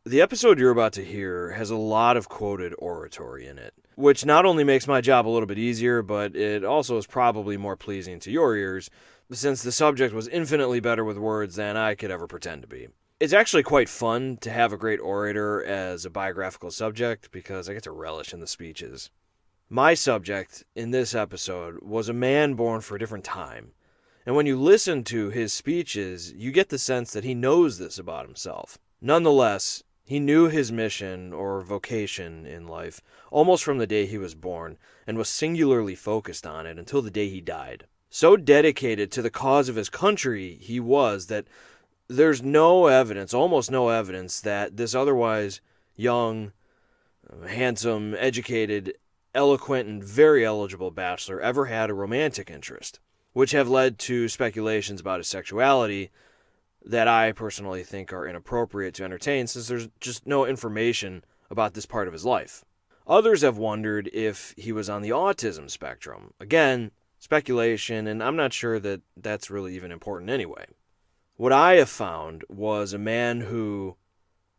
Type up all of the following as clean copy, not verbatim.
The episode you're about to hear has a lot of quoted oratory in it, which not only makes my job a little bit easier, but it also is probably more pleasing to your ears, since the subject was infinitely better with words than I could ever pretend to be. It's actually quite fun to have a great orator as a biographical subject because I get to relish in the speeches. My subject in this episode was a man born for a different time, and when you listen to his speeches, you get the sense that he knows this about himself. Nonetheless, he knew his mission or vocation in life almost from the day he was born and was singularly focused on it until the day he died. So dedicated to the cause of his country he was that there's no evidence, almost no evidence, that this otherwise young, handsome, educated, eloquent, and very eligible bachelor ever had a romantic interest, which have led to speculations about his sexuality that I personally think are inappropriate to entertain since there's just no information about this part of his life. Others have wondered if he was on the autism spectrum. Again, speculation, and I'm not sure that that's really even important anyway. What I have found was a man who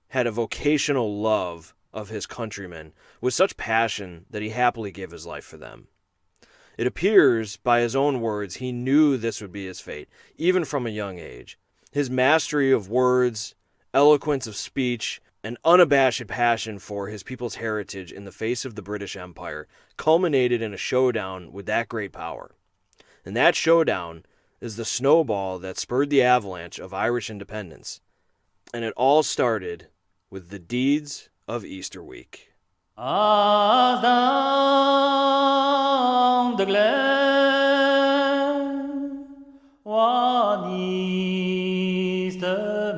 had a vocational love of his countrymen with such passion that he happily gave his life for them. It appears, by his own words, he knew this would be his fate, even from a young age. His mastery of words, eloquence of speech, and unabashed passion for his people's heritage in the face of the British Empire culminated in a showdown with that great power. And that showdown is the snowball that spurred the avalanche of Irish independence. And it all started with the deeds of Easter week. As down the glen one Easter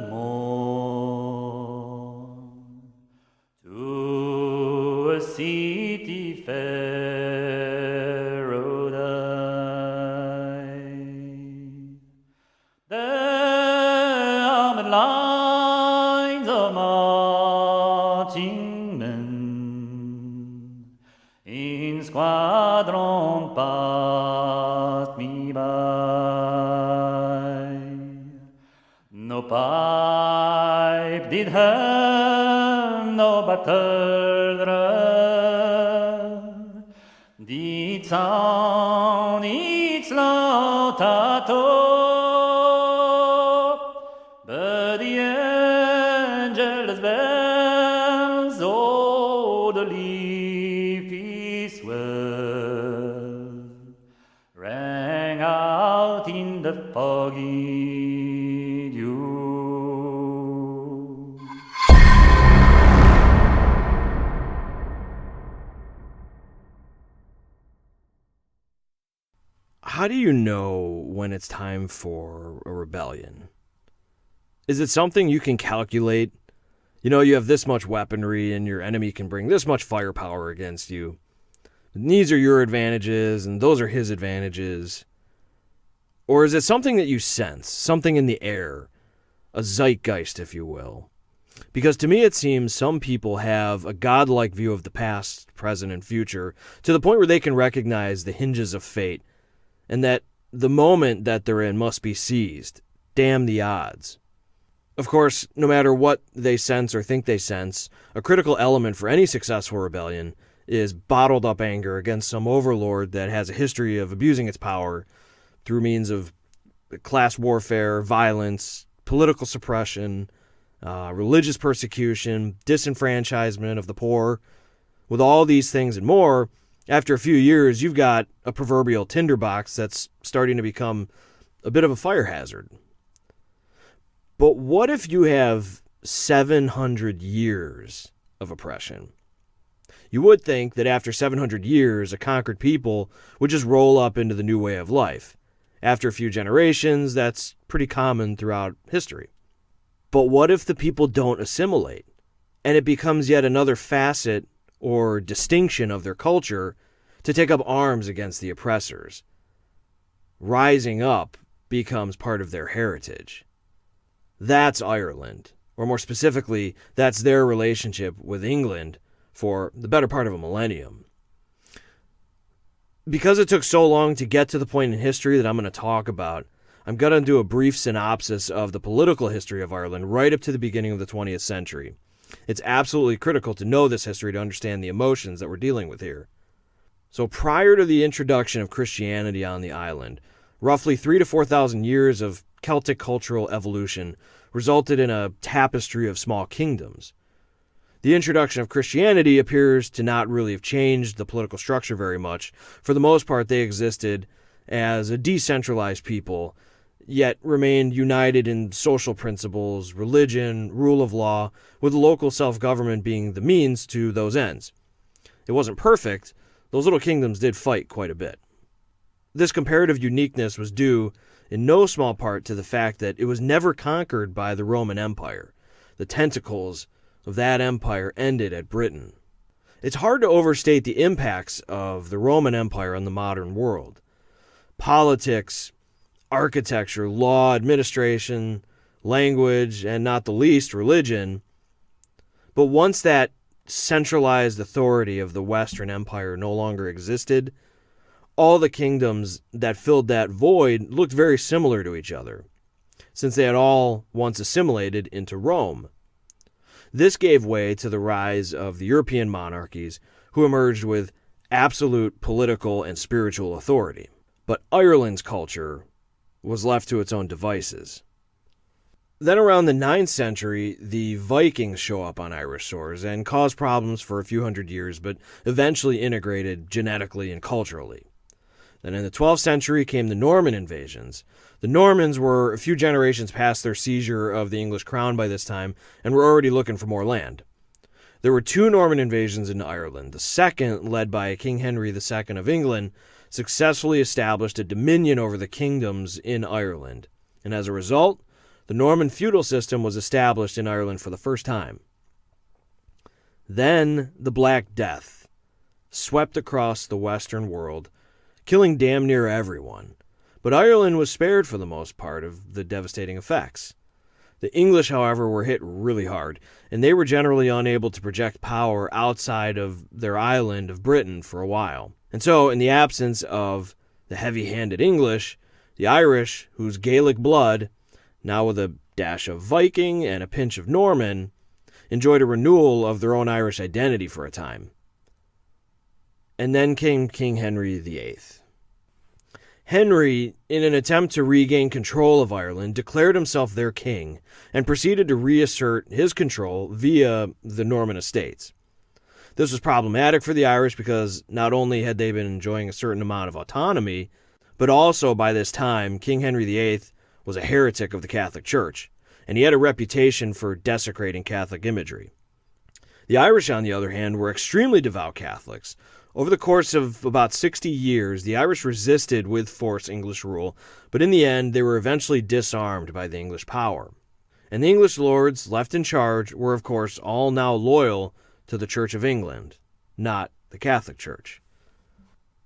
morn to a city fair rode I. There armed lines of marching men in squadron passed me by. No pipe did hum, no battle drum did sound its slaughter top, but the angels' bells o'er the leafy swell rang out in the foggy dew. How do you know when it's time for a rebellion? Is it something you can calculate? You have this much weaponry and your enemy can bring this much firepower against you. And these are your advantages and those are his advantages. Or is it something that you sense, something in the air, a zeitgeist, if you will? Because to me it seems some people have a godlike view of the past, present, and future to the point where they can recognize the hinges of fate and that the moment that they're in must be seized. Damn the odds. Of course, no matter what they sense or think they sense, a critical element for any successful rebellion is bottled up anger against some overlord that has a history of abusing its power through means of class warfare, violence, political suppression, religious persecution, disenfranchisement of the poor. With all these things and more, after a few years, you've got a proverbial tinderbox that's starting to become a bit of a fire hazard. But what if you have 700 years of oppression? You would think that after 700 years, a conquered people would just roll up into the new way of life. After a few generations, that's pretty common throughout history. But what if the people don't assimilate, and it becomes yet another facet or distinction of their culture to take up arms against the oppressors? Rising up becomes part of their heritage. That's Ireland, or more specifically, that's their relationship with England for the better part of a millennium. Because it took so long to get to the point in history that I'm going to talk about, I'm going to do a brief synopsis of the political history of Ireland right up to the beginning of the 20th century. It's absolutely critical to know this history to understand the emotions that we're dealing with here. So prior to the introduction of Christianity on the island, roughly 3,000 to 4,000 years of Celtic cultural evolution resulted in a tapestry of small kingdoms. The introduction of Christianity appears to not really have changed the political structure very much. For the most part, they existed as a decentralized people, yet remained united in social principles, religion, rule of law, with local self-government being the means to those ends. It wasn't perfect. Those little kingdoms did fight quite a bit. This comparative uniqueness was due in no small part to the fact that it was never conquered by the Roman Empire. The tentacles of that empire ended at Britain. It's hard to overstate the impacts of the Roman Empire on the modern world. Politics, architecture, law, administration, language, and not the least, religion. But once that centralized authority of the Western Empire no longer existed, all the kingdoms that filled that void looked very similar to each other, since they had all once assimilated into Rome. This gave way to the rise of the European monarchies, who emerged with absolute political and spiritual authority. But Ireland's culture was left to its own devices. Then around the 9th century, the Vikings show up on Irish shores and cause problems for a few hundred years, but eventually integrated genetically and culturally. Then in the 12th century came the Norman invasions. The Normans were a few generations past their seizure of the English crown by this time, and were already looking for more land. There were 2 Norman invasions into Ireland. The second, led by King Henry II of England, successfully established a dominion over the kingdoms in Ireland. And as a result, the Norman feudal system was established in Ireland for the first time. Then the Black Death swept across the Western world, killing damn near everyone. But Ireland was spared for the most part of the devastating effects. The English, however, were hit really hard, and they were generally unable to project power outside of their island of Britain for a while. And so, in the absence of the heavy-handed English, the Irish, whose Gaelic blood, now with a dash of Viking and a pinch of Norman, enjoyed a renewal of their own Irish identity for a time. And then came King Henry VIII. Henry, in an attempt to regain control of Ireland, declared himself their king and proceeded to reassert his control via the Norman estates. This was problematic for the Irish because not only had they been enjoying a certain amount of autonomy, but also by this time, King Henry VIII was a heretic of the Catholic Church, and he had a reputation for desecrating Catholic imagery. The Irish, on the other hand, were extremely devout Catholics. Over the course of about 60 years, the Irish resisted with force English rule, but in the end, they were eventually disarmed by the English power. And the English lords left in charge were, of course, all now loyal to the Church of England, not the Catholic Church.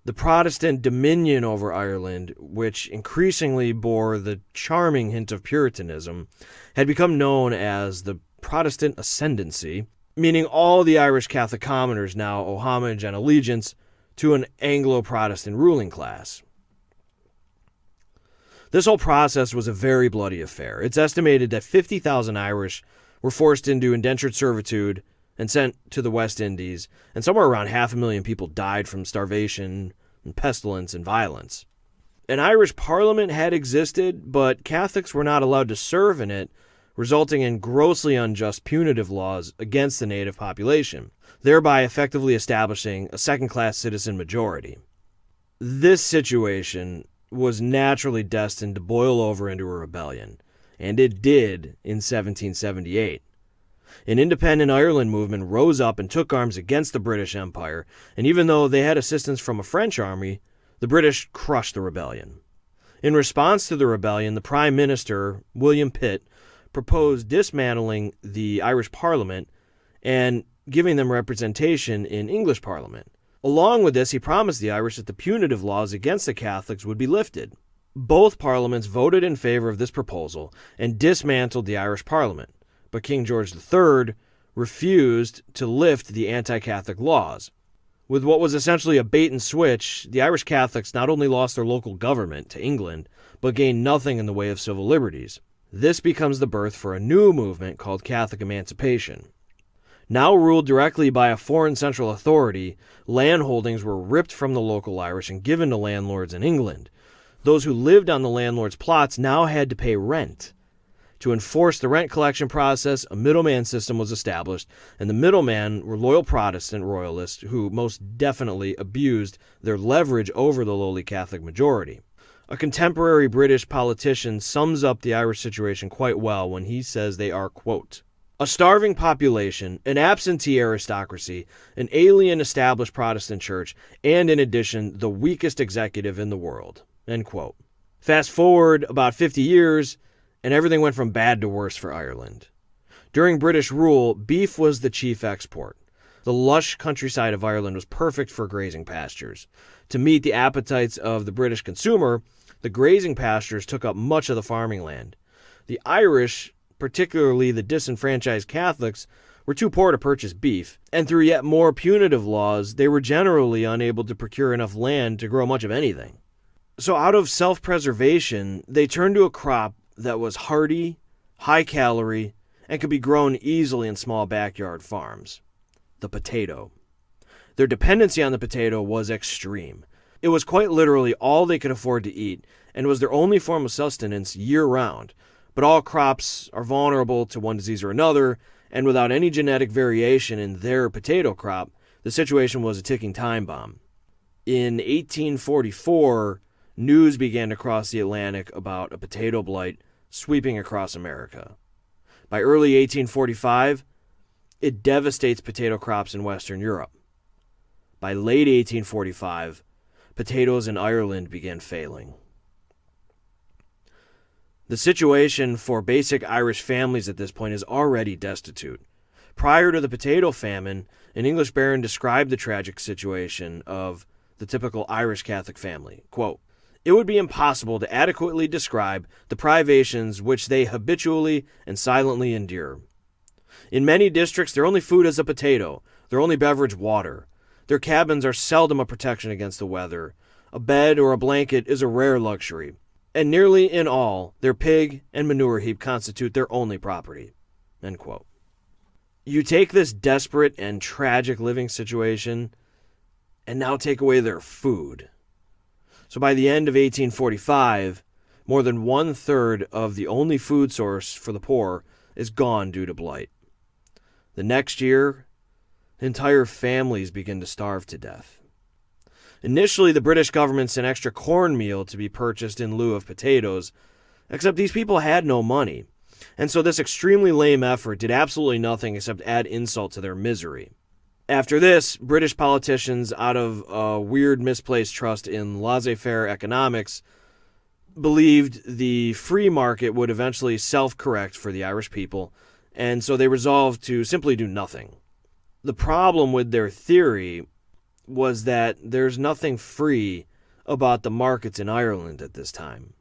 The Protestant dominion over Ireland, which increasingly bore the charming hint of Puritanism, had become known as the Protestant ascendancy, meaning all the Irish Catholic commoners now owe homage and allegiance to an Anglo-Protestant ruling class. This whole process was a very bloody affair. It's estimated that 50,000 Irish were forced into indentured servitude and sent to the West Indies, and somewhere around 500,000 people died from starvation and pestilence and violence. An Irish parliament had existed, but Catholics were not allowed to serve in it, resulting in grossly unjust punitive laws against the native population, thereby effectively establishing a second-class citizen majority. This situation was naturally destined to boil over into a rebellion, and it did in 1778. An independent Ireland movement rose up and took arms against the British Empire, and even though they had assistance from a French army, the British crushed the rebellion. In response to the rebellion, the Prime Minister, William Pitt, proposed dismantling the Irish Parliament and giving them representation in English Parliament. Along with this, he promised the Irish that the punitive laws against the Catholics would be lifted. Both parliaments voted in favor of this proposal and dismantled the Irish Parliament, but King George III refused to lift the anti-Catholic laws. With what was essentially a bait and switch, the Irish Catholics not only lost their local government to England, but gained nothing in the way of civil liberties. This becomes the birth for a new movement called Catholic Emancipation. Now ruled directly by a foreign central authority, land holdings were ripped from the local Irish and given to landlords in England. Those who lived on the landlord's plots now had to pay rent. To enforce the rent collection process, a middleman system was established, and the middlemen were loyal Protestant royalists who most definitely abused their leverage over the lowly Catholic majority. A contemporary British politician sums up the Irish situation quite well when he says they are, quote, a starving population, an absentee aristocracy, an alien established Protestant church, and in addition, the weakest executive in the world, end quote. Fast forward about 50 years, and everything went from bad to worse for Ireland. During British rule, beef was the chief export. The lush countryside of Ireland was perfect for grazing pastures. To meet the appetites of the British consumer, the grazing pastures took up much of the farming land. The Irish, particularly the disenfranchised Catholics, were too poor to purchase beef, and through yet more punitive laws, they were generally unable to procure enough land to grow much of anything. So out of self-preservation, they turned to a crop that was hardy, high-calorie, and could be grown easily in small backyard farms. The potato. Their dependency on the potato was extreme. It was quite literally all they could afford to eat, and was their only form of sustenance year-round. But all crops are vulnerable to one disease or another, and without any genetic variation in their potato crop, the situation was a ticking time bomb. In 1844, news began to cross the Atlantic about a potato blight sweeping across America. By early 1845, it devastates potato crops in Western Europe. By late 1845, potatoes in Ireland began failing. The situation for basic Irish families at this point is already destitute. Prior to the potato famine, an English baron described the tragic situation of the typical Irish Catholic family. Quote, it would be impossible to adequately describe the privations which they habitually and silently endure. In many districts, their only food is a potato, their only beverage water. Their cabins are seldom a protection against the weather. A bed or a blanket is a rare luxury. And nearly in all, their pig and manure heap constitute their only property. End quote. You take this desperate and tragic living situation, and now take away their food. So by the end of 1845, more than 1/3 of the only food source for the poor is gone due to blight. The next year, entire families begin to starve to death. Initially, the British government sent extra cornmeal to be purchased in lieu of potatoes, except these people had no money, and so this extremely lame effort did absolutely nothing except add insult to their misery. After this, British politicians, out of a weird misplaced trust in laissez-faire economics, believed the free market would eventually self-correct for the Irish people, and so they resolved to simply do nothing. The problem with their theory was that there's nothing free about the markets in Ireland at this time.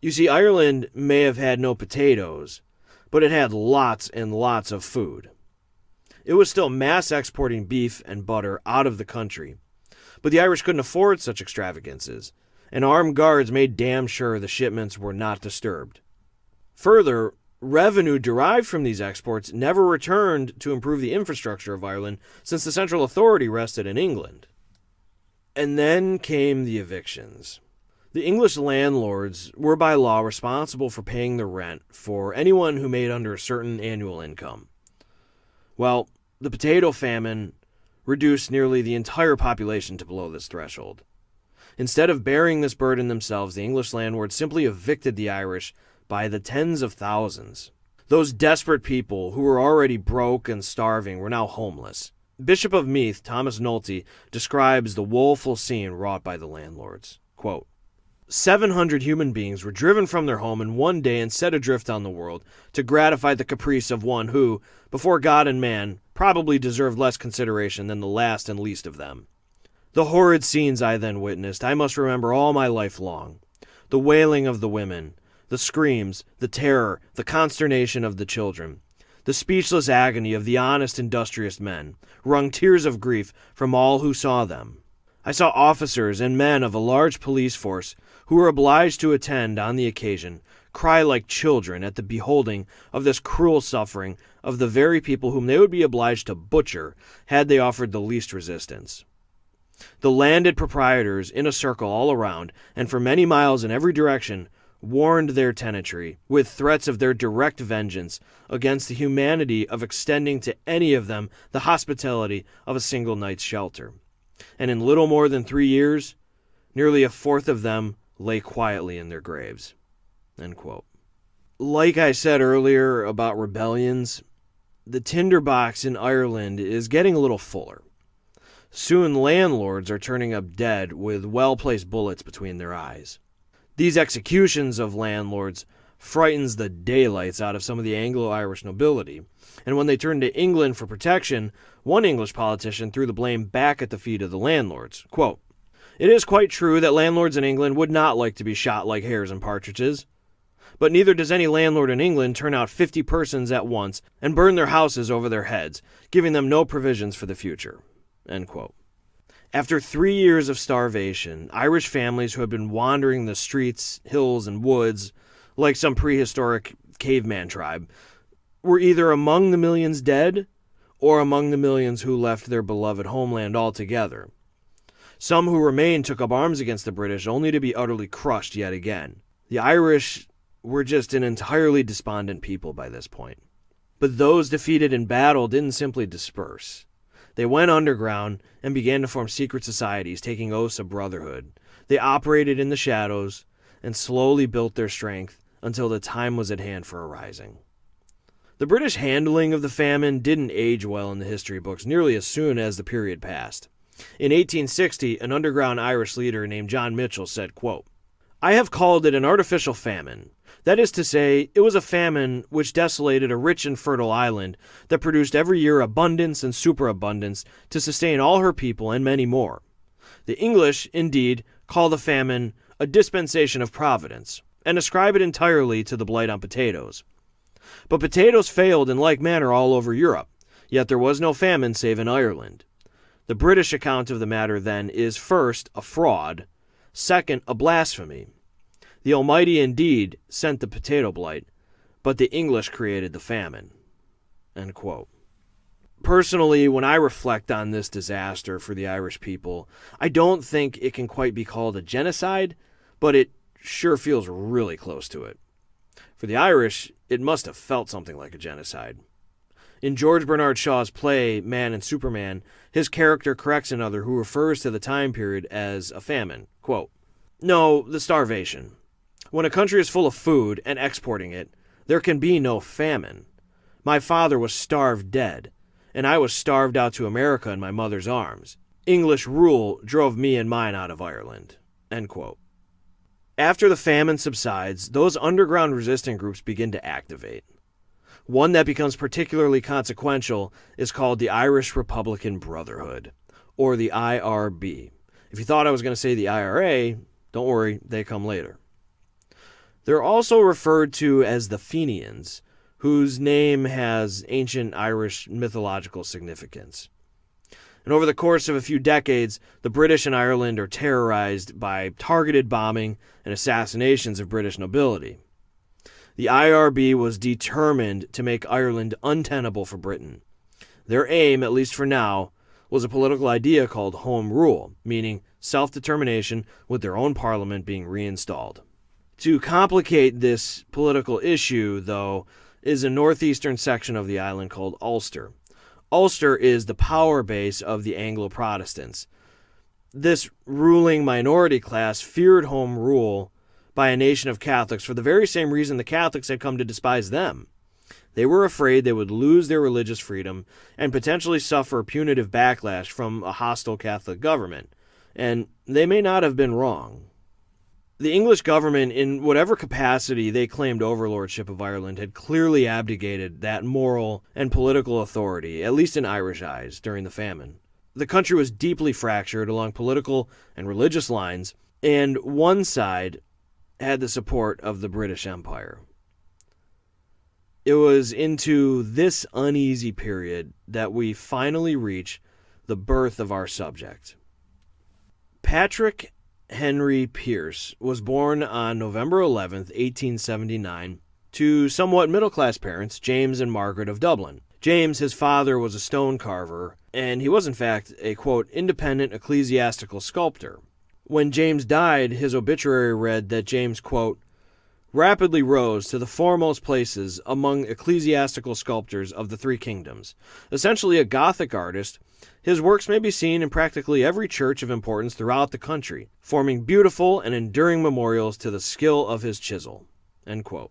You see, Ireland may have had no potatoes, but it had lots and lots of food. It was still mass exporting beef and butter out of the country, but the Irish couldn't afford such extravagances, and armed guards made damn sure the shipments were not disturbed. Further, revenue derived from these exports never returned to improve the infrastructure of Ireland since the central authority rested in England. And then came the evictions. The English landlords were by law responsible for paying the rent for anyone who made under a certain annual income. Well, the potato famine reduced nearly the entire population to below this threshold. Instead of bearing this burden themselves, the English landlords simply evicted the Irish by the tens of thousands. Those desperate people who were already broke and starving were now homeless. Bishop of Meath, Thomas Nolte, describes the woeful scene wrought by the landlords. Quote, 700 human beings were driven from their home in one day and set adrift on the world to gratify the caprice of one who, before God and man, probably deserved less consideration than the last and least of them. The horrid scenes I then witnessed I must remember all my life long. The wailing of the women, the screams, the terror, the consternation of the children, the speechless agony of the honest, industrious men, wrung tears of grief from all who saw them. I saw officers and men of a large police force who were obliged to attend on the occasion, cry like children at the beholding of this cruel suffering of the very people whom they would be obliged to butcher had they offered the least resistance. The landed proprietors, in a circle all around, and for many miles in every direction, warned their tenantry, with threats of their direct vengeance, against the humanity of extending to any of them the hospitality of a single night's shelter. And in little more than 3 years, nearly a fourth of them lay quietly in their graves." End quote. Like I said earlier about rebellions, the tinderbox in Ireland is getting a little fuller. Soon landlords are turning up dead with well-placed bullets between their eyes. These executions of landlords frightens the daylights out of some of the Anglo-Irish nobility, and when they turned to England for protection, one English politician threw the blame back at the feet of the landlords. Quote, "It is quite true that landlords in England would not like to be shot like hares and partridges, but neither does any landlord in England turn out 50 persons at once and burn their houses over their heads, giving them no provisions for the future." End quote. After 3 years of starvation, Irish families who had been wandering the streets, hills, and woods like some prehistoric caveman tribe were either among the millions dead or among the millions who left their beloved homeland altogether. Some who remained took up arms against the British only to be utterly crushed yet again. The Irish were just an entirely despondent people by this point. But those defeated in battle didn't simply disperse. They went underground and began to form secret societies, taking oaths of brotherhood. They operated in the shadows and slowly built their strength until the time was at hand for a rising. The British handling of the famine didn't age well in the history books nearly as soon as the period passed. In 1860, an underground Irish leader named John Mitchell said, quote, "I have called it an artificial famine. That is to say, it was a famine which desolated a rich and fertile island that produced every year abundance and superabundance to sustain all her people and many more. The English, indeed, call the famine a dispensation of Providence, and ascribe it entirely to the blight on potatoes. But potatoes failed in like manner all over Europe, yet there was no famine save in Ireland. The British account of the matter, then, is first, a fraud, second, a blasphemy. The Almighty indeed sent the potato blight, but the English created the famine." End quote. Personally, when I reflect on this disaster for the Irish people, I don't think it can quite be called a genocide, but it sure feels really close to it. For the Irish, it must have felt something like a genocide. In George Bernard Shaw's play, Man and Superman, his character corrects another who refers to the time period as a famine. Quote, "No, the starvation. When a country is full of food and exporting it, there can be no famine. My father was starved dead, and I was starved out to America in my mother's arms. English rule drove me and mine out of Ireland." End quote. After the famine subsides, those underground resistant groups begin to activate. One that becomes particularly consequential is called the Irish Republican Brotherhood, or the IRB. If you thought I was going to say the IRA, don't worry, they come later. They're also referred to as the Fenians, whose name has ancient Irish mythological significance. And over the course of a few decades, the British in Ireland are terrorized by targeted bombing and assassinations of British nobility. The IRB was determined to make Ireland untenable for Britain. Their aim, at least for now, was a political idea called Home Rule, meaning self-determination with their own parliament being reinstalled. To complicate this political issue, though, is a northeastern section of the island called Ulster. Ulster is the power base of the Anglo-Protestants. This ruling minority class feared home rule by a nation of Catholics for the very same reason the Catholics had come to despise them. They were afraid they would lose their religious freedom and potentially suffer a punitive backlash from a hostile Catholic government. And they may not have been wrong. The English government, in whatever capacity they claimed overlordship of Ireland, had clearly abdicated that moral and political authority, at least in Irish eyes, during the famine. The country was deeply fractured along political and religious lines, and one side had the support of the British Empire. It was into this uneasy period that we finally reach the birth of our subject. Patrick Henry Pearse was born on November 11th, 1879, to somewhat middle-class parents, James and Margaret of Dublin. James, his father, was a stone carver, and he was in fact a, quote, independent ecclesiastical sculptor. When James died, his obituary read that James, quote, rapidly rose to the foremost places among ecclesiastical sculptors of the three kingdoms. Essentially a Gothic artist, his works may be seen in practically every church of importance throughout the country, forming beautiful and enduring memorials to the skill of his chisel. End quote.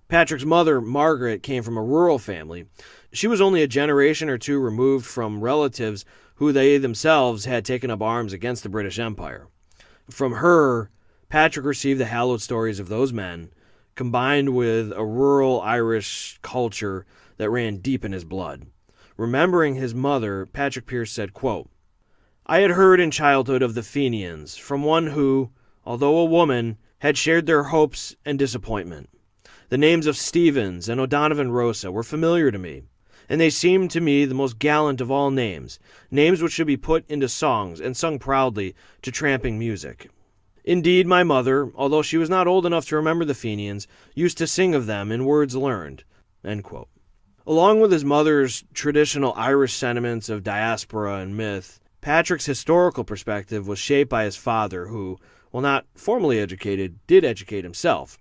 Patrick's mother, Margaret, came from a rural family. She was only a generation or two removed from relatives who they themselves had taken up arms against the British Empire. From her, Patrick received the hallowed stories of those men, combined with a rural Irish culture that ran deep in his blood. Remembering his mother, Patrick Pearse said, quote, I had heard in childhood of the Fenians, from one who, although a woman, had shared their hopes and disappointment. The names of Stevens and O'Donovan Rossa were familiar to me, and they seemed to me the most gallant of all names, names which should be put into songs and sung proudly to tramping music. Indeed, my mother, although she was not old enough to remember the Fenians, used to sing of them in words learned. End quote. Along with his mother's traditional Irish sentiments of diaspora and myth, Patrick's historical perspective was shaped by his father, who, while not formally educated, did educate himself.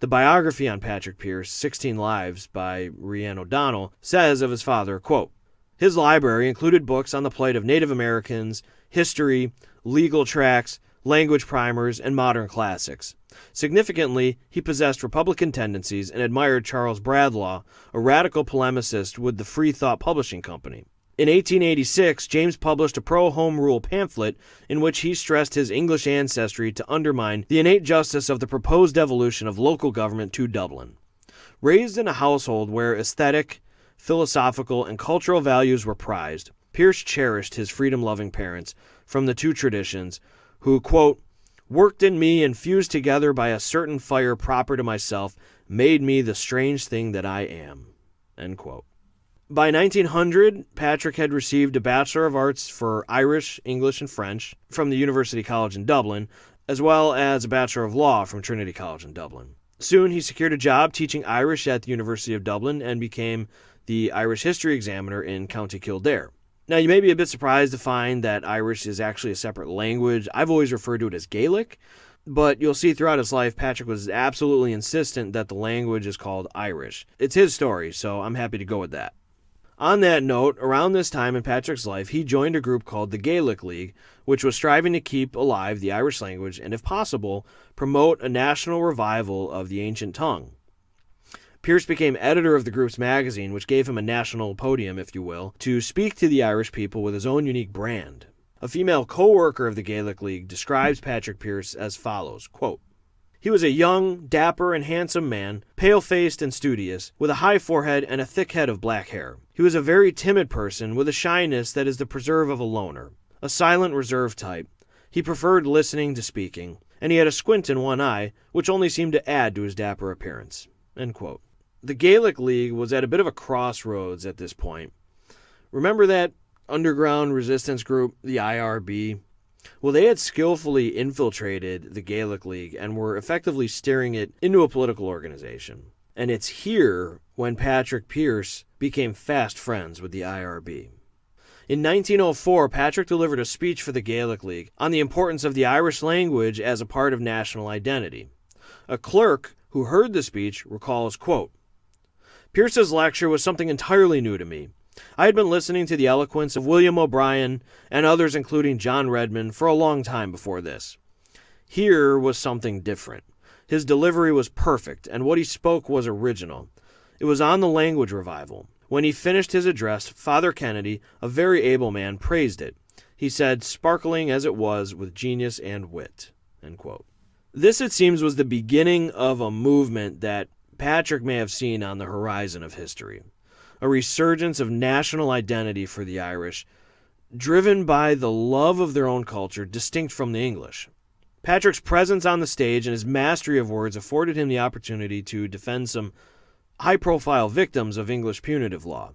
The biography on Patrick Pearse, 16 Lives, by Rhiannon O'Donnell, says of his father, quote, his library included books on the plight of Native Americans, history, legal tracts, language primers, and modern classics. Significantly, he possessed Republican tendencies and admired Charles Bradlaugh, a radical polemicist with the Free Thought Publishing Company. In 1886, James published a pro-Home Rule pamphlet in which he stressed his English ancestry to undermine the innate justice of the proposed devolution of local government to Dublin. Raised in a household where aesthetic, philosophical, and cultural values were prized, Pearse cherished his freedom-loving parents from the two traditions, who, quote, worked in me and fused together by a certain fire proper to myself, made me the strange thing that I am. End quote. By 1900, Patrick had received a Bachelor of Arts for Irish, English, and French from the University College in Dublin, as well as a Bachelor of Law from Trinity College in Dublin. Soon, he secured a job teaching Irish at the University of Dublin and became the Irish History Examiner in County Kildare. Now, you may be a bit surprised to find that Irish is actually a separate language. I've always referred to it as Gaelic, but you'll see throughout his life, Patrick was absolutely insistent that the language is called Irish. It's his story, so I'm happy to go with that. On that note, around this time in Patrick's life, he joined a group called the Gaelic League, which was striving to keep alive the Irish language and, if possible, promote a national revival of the ancient tongue. Pearse became editor of the group's magazine, which gave him a national podium, if you will, to speak to the Irish people with his own unique brand. A female co-worker of the Gaelic League describes Patrick Pearse as follows, quote, he was a young, dapper, and handsome man, pale-faced and studious, with a high forehead and a thick head of black hair. He was a very timid person with a shyness that is the preserve of a loner, a silent, reserved type. He preferred listening to speaking, and he had a squint in one eye, which only seemed to add to his dapper appearance. End quote. The Gaelic League was at a bit of a crossroads at this point. Remember that underground resistance group, the IRB? Well, they had skillfully infiltrated the Gaelic League and were effectively steering it into a political organization. And it's here when Patrick Pearse became fast friends with the IRB. In 1904, Patrick delivered a speech for the Gaelic League on the importance of the Irish language as a part of national identity. A clerk who heard the speech recalls, quote, Pearse's lecture was something entirely new to me. I had been listening to the eloquence of William O'Brien and others, including John Redmond, for a long time before this. Here was something different. His delivery was perfect, and what he spoke was original. It was on the language revival. When he finished his address, Father Kennedy, a very able man, praised it. He said, sparkling as it was with genius and wit. End quote. This, it seems, was the beginning of a movement that Patrick may have seen on the horizon of history. A resurgence of national identity for the Irish, driven by the love of their own culture, distinct from the English. Patrick's presence on the stage and his mastery of words afforded him the opportunity to defend some high-profile victims of English punitive law.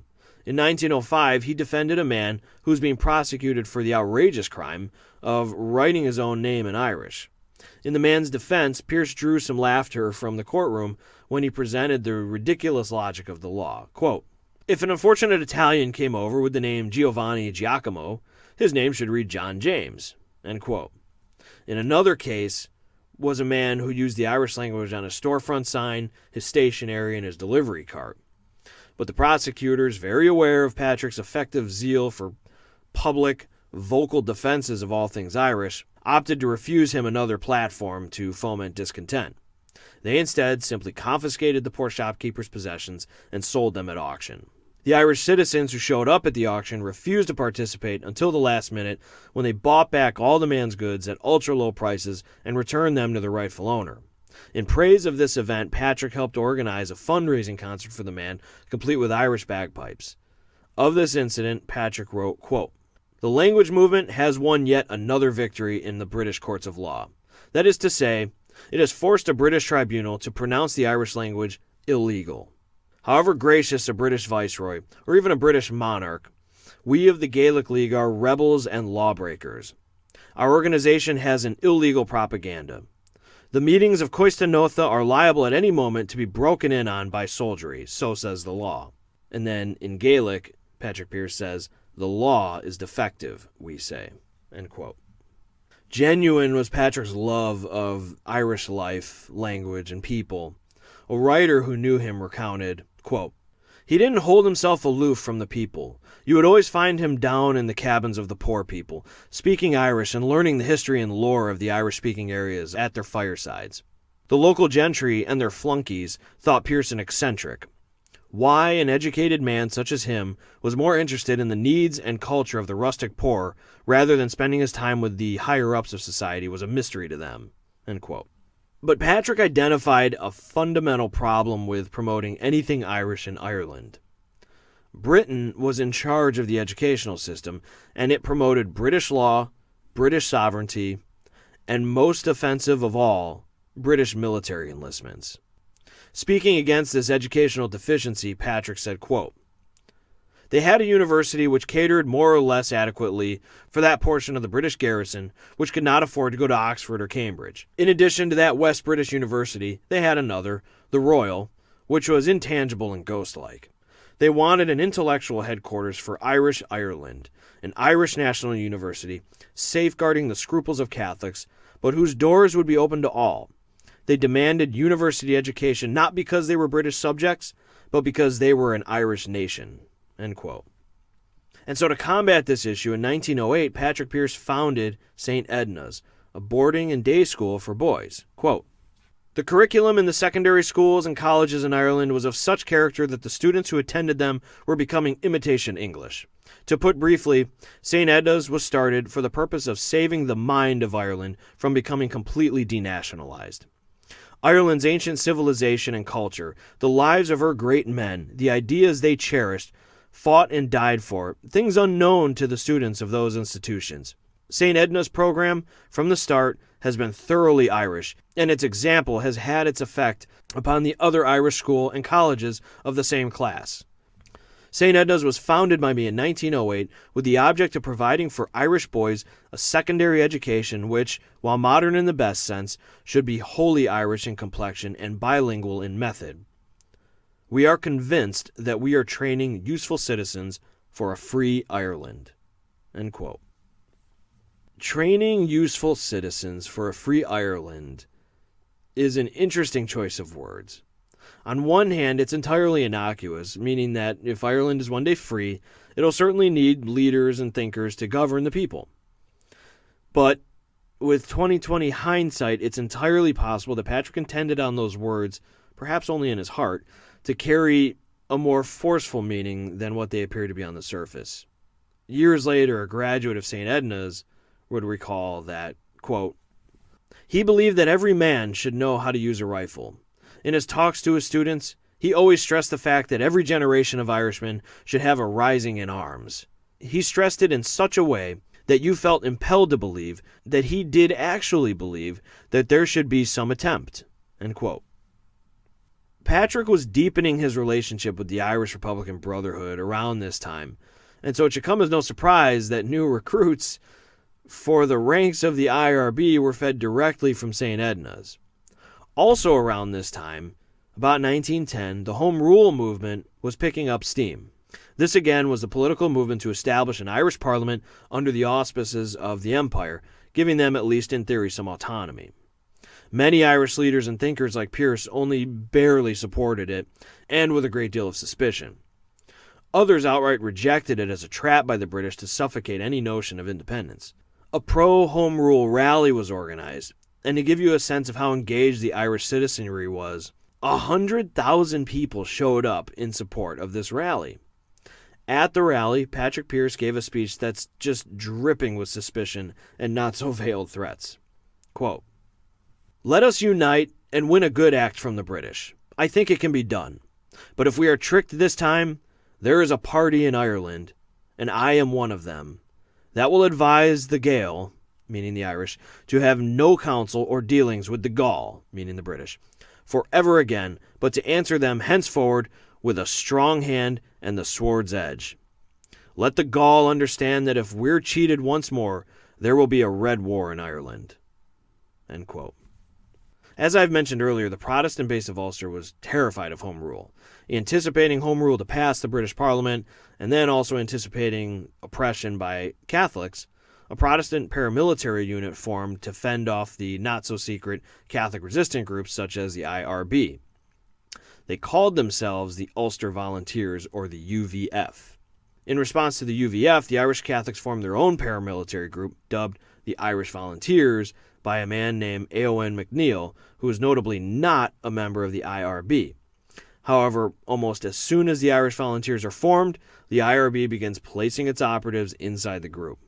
In 1905, he defended a man who was being prosecuted for the outrageous crime of writing his own name in Irish. In the man's defense, Pearse drew some laughter from the courtroom when he presented the ridiculous logic of the law. Quote, "If an unfortunate Italian came over with the name Giovanni Giacomo, his name should read John James." End quote. In another case was a man who used the Irish language on his storefront sign, his stationery, and his delivery cart. But the prosecutors, very aware of Patrick's effective zeal for public, vocal defenses of all things Irish, opted to refuse him another platform to foment discontent. They instead simply confiscated the poor shopkeeper's possessions and sold them at auction. The Irish citizens who showed up at the auction refused to participate until the last minute, when they bought back all the man's goods at ultra-low prices and returned them to the rightful owner. In praise of this event, Patrick helped organize a fundraising concert for the man, complete with Irish bagpipes. Of this incident, Patrick wrote, quote, "The language movement has won yet another victory in the British courts of law. That is to say, it has forced a British tribunal to pronounce the Irish language illegal. However gracious a British viceroy, or even a British monarch, we of the Gaelic League are rebels and lawbreakers. Our organization has an illegal propaganda. The meetings of Coistanotha are liable at any moment to be broken in on by soldiery, so says the law." And then in Gaelic, Patrick Pearse says, "The law is defective, we say." End quote. Genuine was Patrick's love of Irish life, language, and people. A writer who knew him recounted, quote, "He didn't hold himself aloof from the people. You would always find him down in the cabins of the poor people, speaking Irish and learning the history and lore of the Irish-speaking areas at their firesides. The local gentry and their flunkies thought Pearse an eccentric. Why an educated man such as him was more interested in the needs and culture of the rustic poor rather than spending his time with the higher-ups of society was a mystery to them." End quote. But Patrick identified a fundamental problem with promoting anything Irish in Ireland. Britain was in charge of the educational system, and it promoted British law, British sovereignty, and most offensive of all, British military enlistments. Speaking against this educational deficiency, Patrick said, quote, "They had a university which catered more or less adequately for that portion of the British garrison which could not afford to go to Oxford or Cambridge. In addition to that West British University, they had another, the Royal, which was intangible and ghost-like. They wanted an intellectual headquarters for Irish Ireland, an Irish national university, safeguarding the scruples of Catholics, but whose doors would be open to all. They demanded university education not because they were British subjects, but because they were an Irish nation." End quote. And so to combat this issue, in 1908, Patrick Pearse founded St. Edna's, a boarding and day school for boys. Quote, "The curriculum in the secondary schools and colleges in Ireland was of such character that the students who attended them were becoming imitation English. To put briefly, St. Edna's was started for the purpose of saving the mind of Ireland from becoming completely denationalized. Ireland's ancient civilization and culture, the lives of her great men, the ideas they cherished, fought and died for, things unknown to the students of those institutions. St. Edna's program, from the start, has been thoroughly Irish, and its example has had its effect upon the other Irish school and colleges of the same class. St. Edna's was founded by me in 1908 with the object of providing for Irish boys a secondary education which, while modern in the best sense, should be wholly Irish in complexion and bilingual in method. We are convinced that we are training useful citizens for a free Ireland." End quote. Training useful citizens for a free Ireland is an interesting choice of words. On one hand, it's entirely innocuous, meaning that if Ireland is one day free, it'll certainly need leaders and thinkers to govern the people. But with 2020 hindsight, it's entirely possible that Patrick intended on those words, perhaps only in his heart, to carry a more forceful meaning than what they appear to be on the surface. Years later, a graduate of St. Edna's would recall that, quote, "He believed that every man should know how to use a rifle. In his talks to his students, he always stressed the fact that every generation of Irishmen should have a rising in arms. He stressed it in such a way that you felt impelled to believe that he did actually believe that there should be some attempt." End quote. Patrick was deepening his relationship with the Irish Republican Brotherhood around this time, and so it should come as no surprise that new recruits for the ranks of the IRB were fed directly from St. Edna's. Also around this time, about 1910, the Home Rule movement was picking up steam. This again was the political movement to establish an Irish parliament under the auspices of the empire, giving them, at least in theory, some autonomy. Many Irish leaders and thinkers like Pearse only barely supported it, and with a great deal of suspicion. Others outright rejected it as a trap by the British to suffocate any notion of independence. A pro-Home Rule rally was organized, and to give you a sense of how engaged the Irish citizenry was, 100,000 people showed up in support of this rally. At the rally, Patrick Pearse gave a speech that's just dripping with suspicion and not so veiled threats. Quote, "Let us unite and win a good act from the British. I think it can be done. But if we are tricked this time, there is a party in Ireland, and I am one of them, that will advise the Gael," meaning the Irish, "to have no counsel or dealings with the Gaul," meaning the British, "forever again, but to answer them henceforward with a strong hand and the sword's edge. Let the Gaul understand that if we're cheated once more, there will be a red war in Ireland." End quote. As I've mentioned earlier, the Protestant base of Ulster was terrified of Home Rule, anticipating Home Rule to pass the British Parliament, and then also anticipating oppression by Catholics. A Protestant paramilitary unit formed to fend off the not-so-secret Catholic resistant groups such as the IRB. They called themselves the Ulster Volunteers, or the UVF. In response to the UVF, the Irish Catholics formed their own paramilitary group, dubbed the Irish Volunteers, by a man named Eoin MacNeill, who was notably not a member of the IRB. However, almost as soon as the Irish Volunteers are formed, the IRB begins placing its operatives inside the group.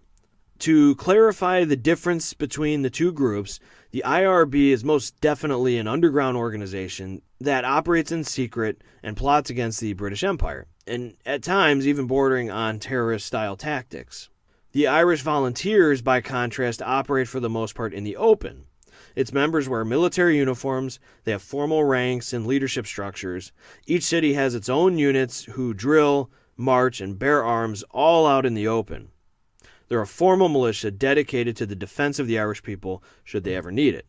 To clarify the difference between the two groups, the IRB is most definitely an underground organization that operates in secret and plots against the British Empire, and at times even bordering on terrorist-style tactics. The Irish Volunteers, by contrast, operate for the most part in the open. Its members wear military uniforms, they have formal ranks and leadership structures. Each city has its own units who drill, march, and bear arms all out in the open. They're a formal militia dedicated to the defense of the Irish people should they ever need it.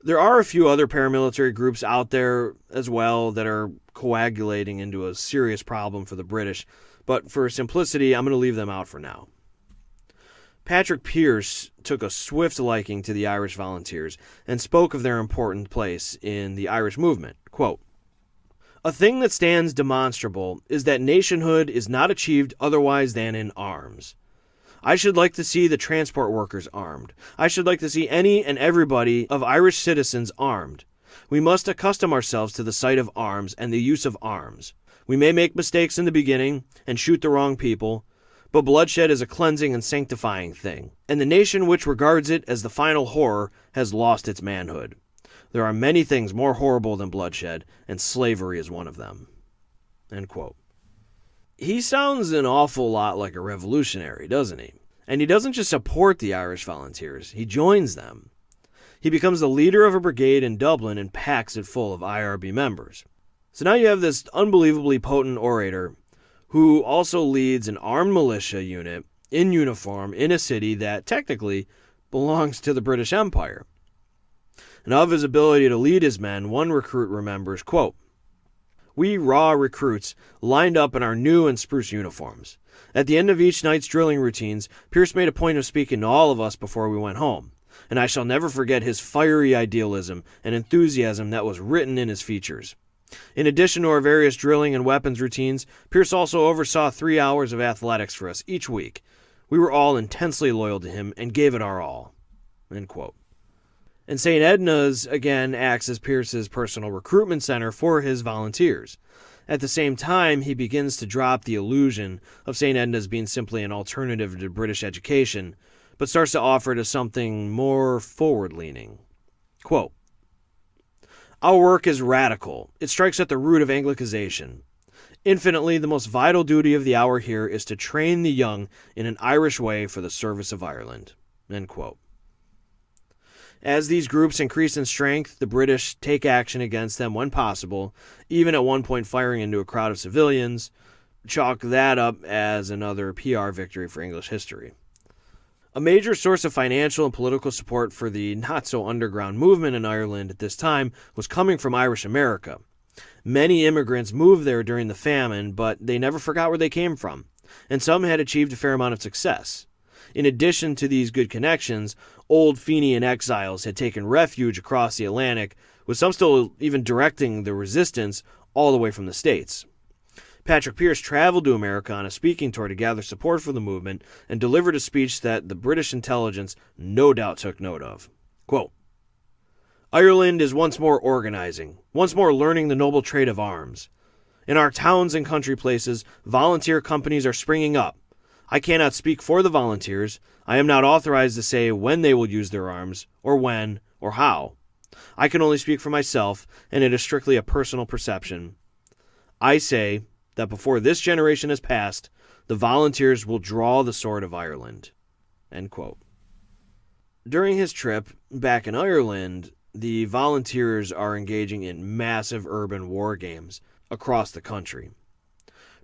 There are a few other paramilitary groups out there as well that are coagulating into a serious problem for the British, but for simplicity, I'm going to leave them out for now. Patrick Pearse took a swift liking to the Irish Volunteers and spoke of their important place in the Irish movement. Quote, "A thing that stands demonstrable is that nationhood is not achieved otherwise than in arms. I should like to see the transport workers armed. I should like to see any and everybody of Irish citizens armed. We must accustom ourselves to the sight of arms and the use of arms. We may make mistakes in the beginning and shoot the wrong people, but bloodshed is a cleansing and sanctifying thing, and the nation which regards it as the final horror has lost its manhood. There are many things more horrible than bloodshed, and slavery is one of them." End quote. He sounds an awful lot like a revolutionary, doesn't he? And he doesn't just support the Irish Volunteers, he joins them. He becomes the leader of a brigade in Dublin and packs it full of IRB members. So now you have this unbelievably potent orator who also leads an armed militia unit in uniform in a city that technically belongs to the British Empire. And of his ability to lead his men, one recruit remembers, quote, "We raw recruits lined up in our new and spruce uniforms. At the end of each night's drilling routines, Pearse made a point of speaking to all of us before we went home, and I shall never forget his fiery idealism and enthusiasm that was written in his features. In addition to our various drilling and weapons routines, Pearse also oversaw 3 hours of athletics for us each week. We were all intensely loyal to him and gave it our all." End quote. And St. Edna's, again, acts as Pearse's personal recruitment center for his volunteers. At the same time, he begins to drop the illusion of St. Edna's being simply an alternative to British education, but starts to offer it as something more forward-leaning. Quote, "Our work is radical. It strikes at the root of Anglicization. Infinitely, the most vital duty of the hour here is to train the young in an Irish way for the service of Ireland." End quote. As these groups increase in strength, the British take action against them when possible, even at one point firing into a crowd of civilians. Chalk that up as another PR victory for English history. A major source of financial and political support for the not-so-underground movement in Ireland at this time was coming from Irish America. Many immigrants moved there during the famine, but they never forgot where they came from, and some had achieved a fair amount of success. In addition to these good connections, old Fenian exiles had taken refuge across the Atlantic, with some still even directing the resistance all the way from the States. Patrick Pearse traveled to America on a speaking tour to gather support for the movement and delivered a speech that the British intelligence no doubt took note of. Quote, "Ireland is once more organizing, once more learning the noble trade of arms. In our towns and country places, volunteer companies are springing up. I cannot speak for the volunteers. I am not authorized to say when they will use their arms, or when, or how. I can only speak for myself, and it is strictly a personal perception. I say that before this generation has passed, the volunteers will draw the sword of Ireland." End quote. During his trip back in Ireland, the volunteers are engaging in massive urban war games across the country.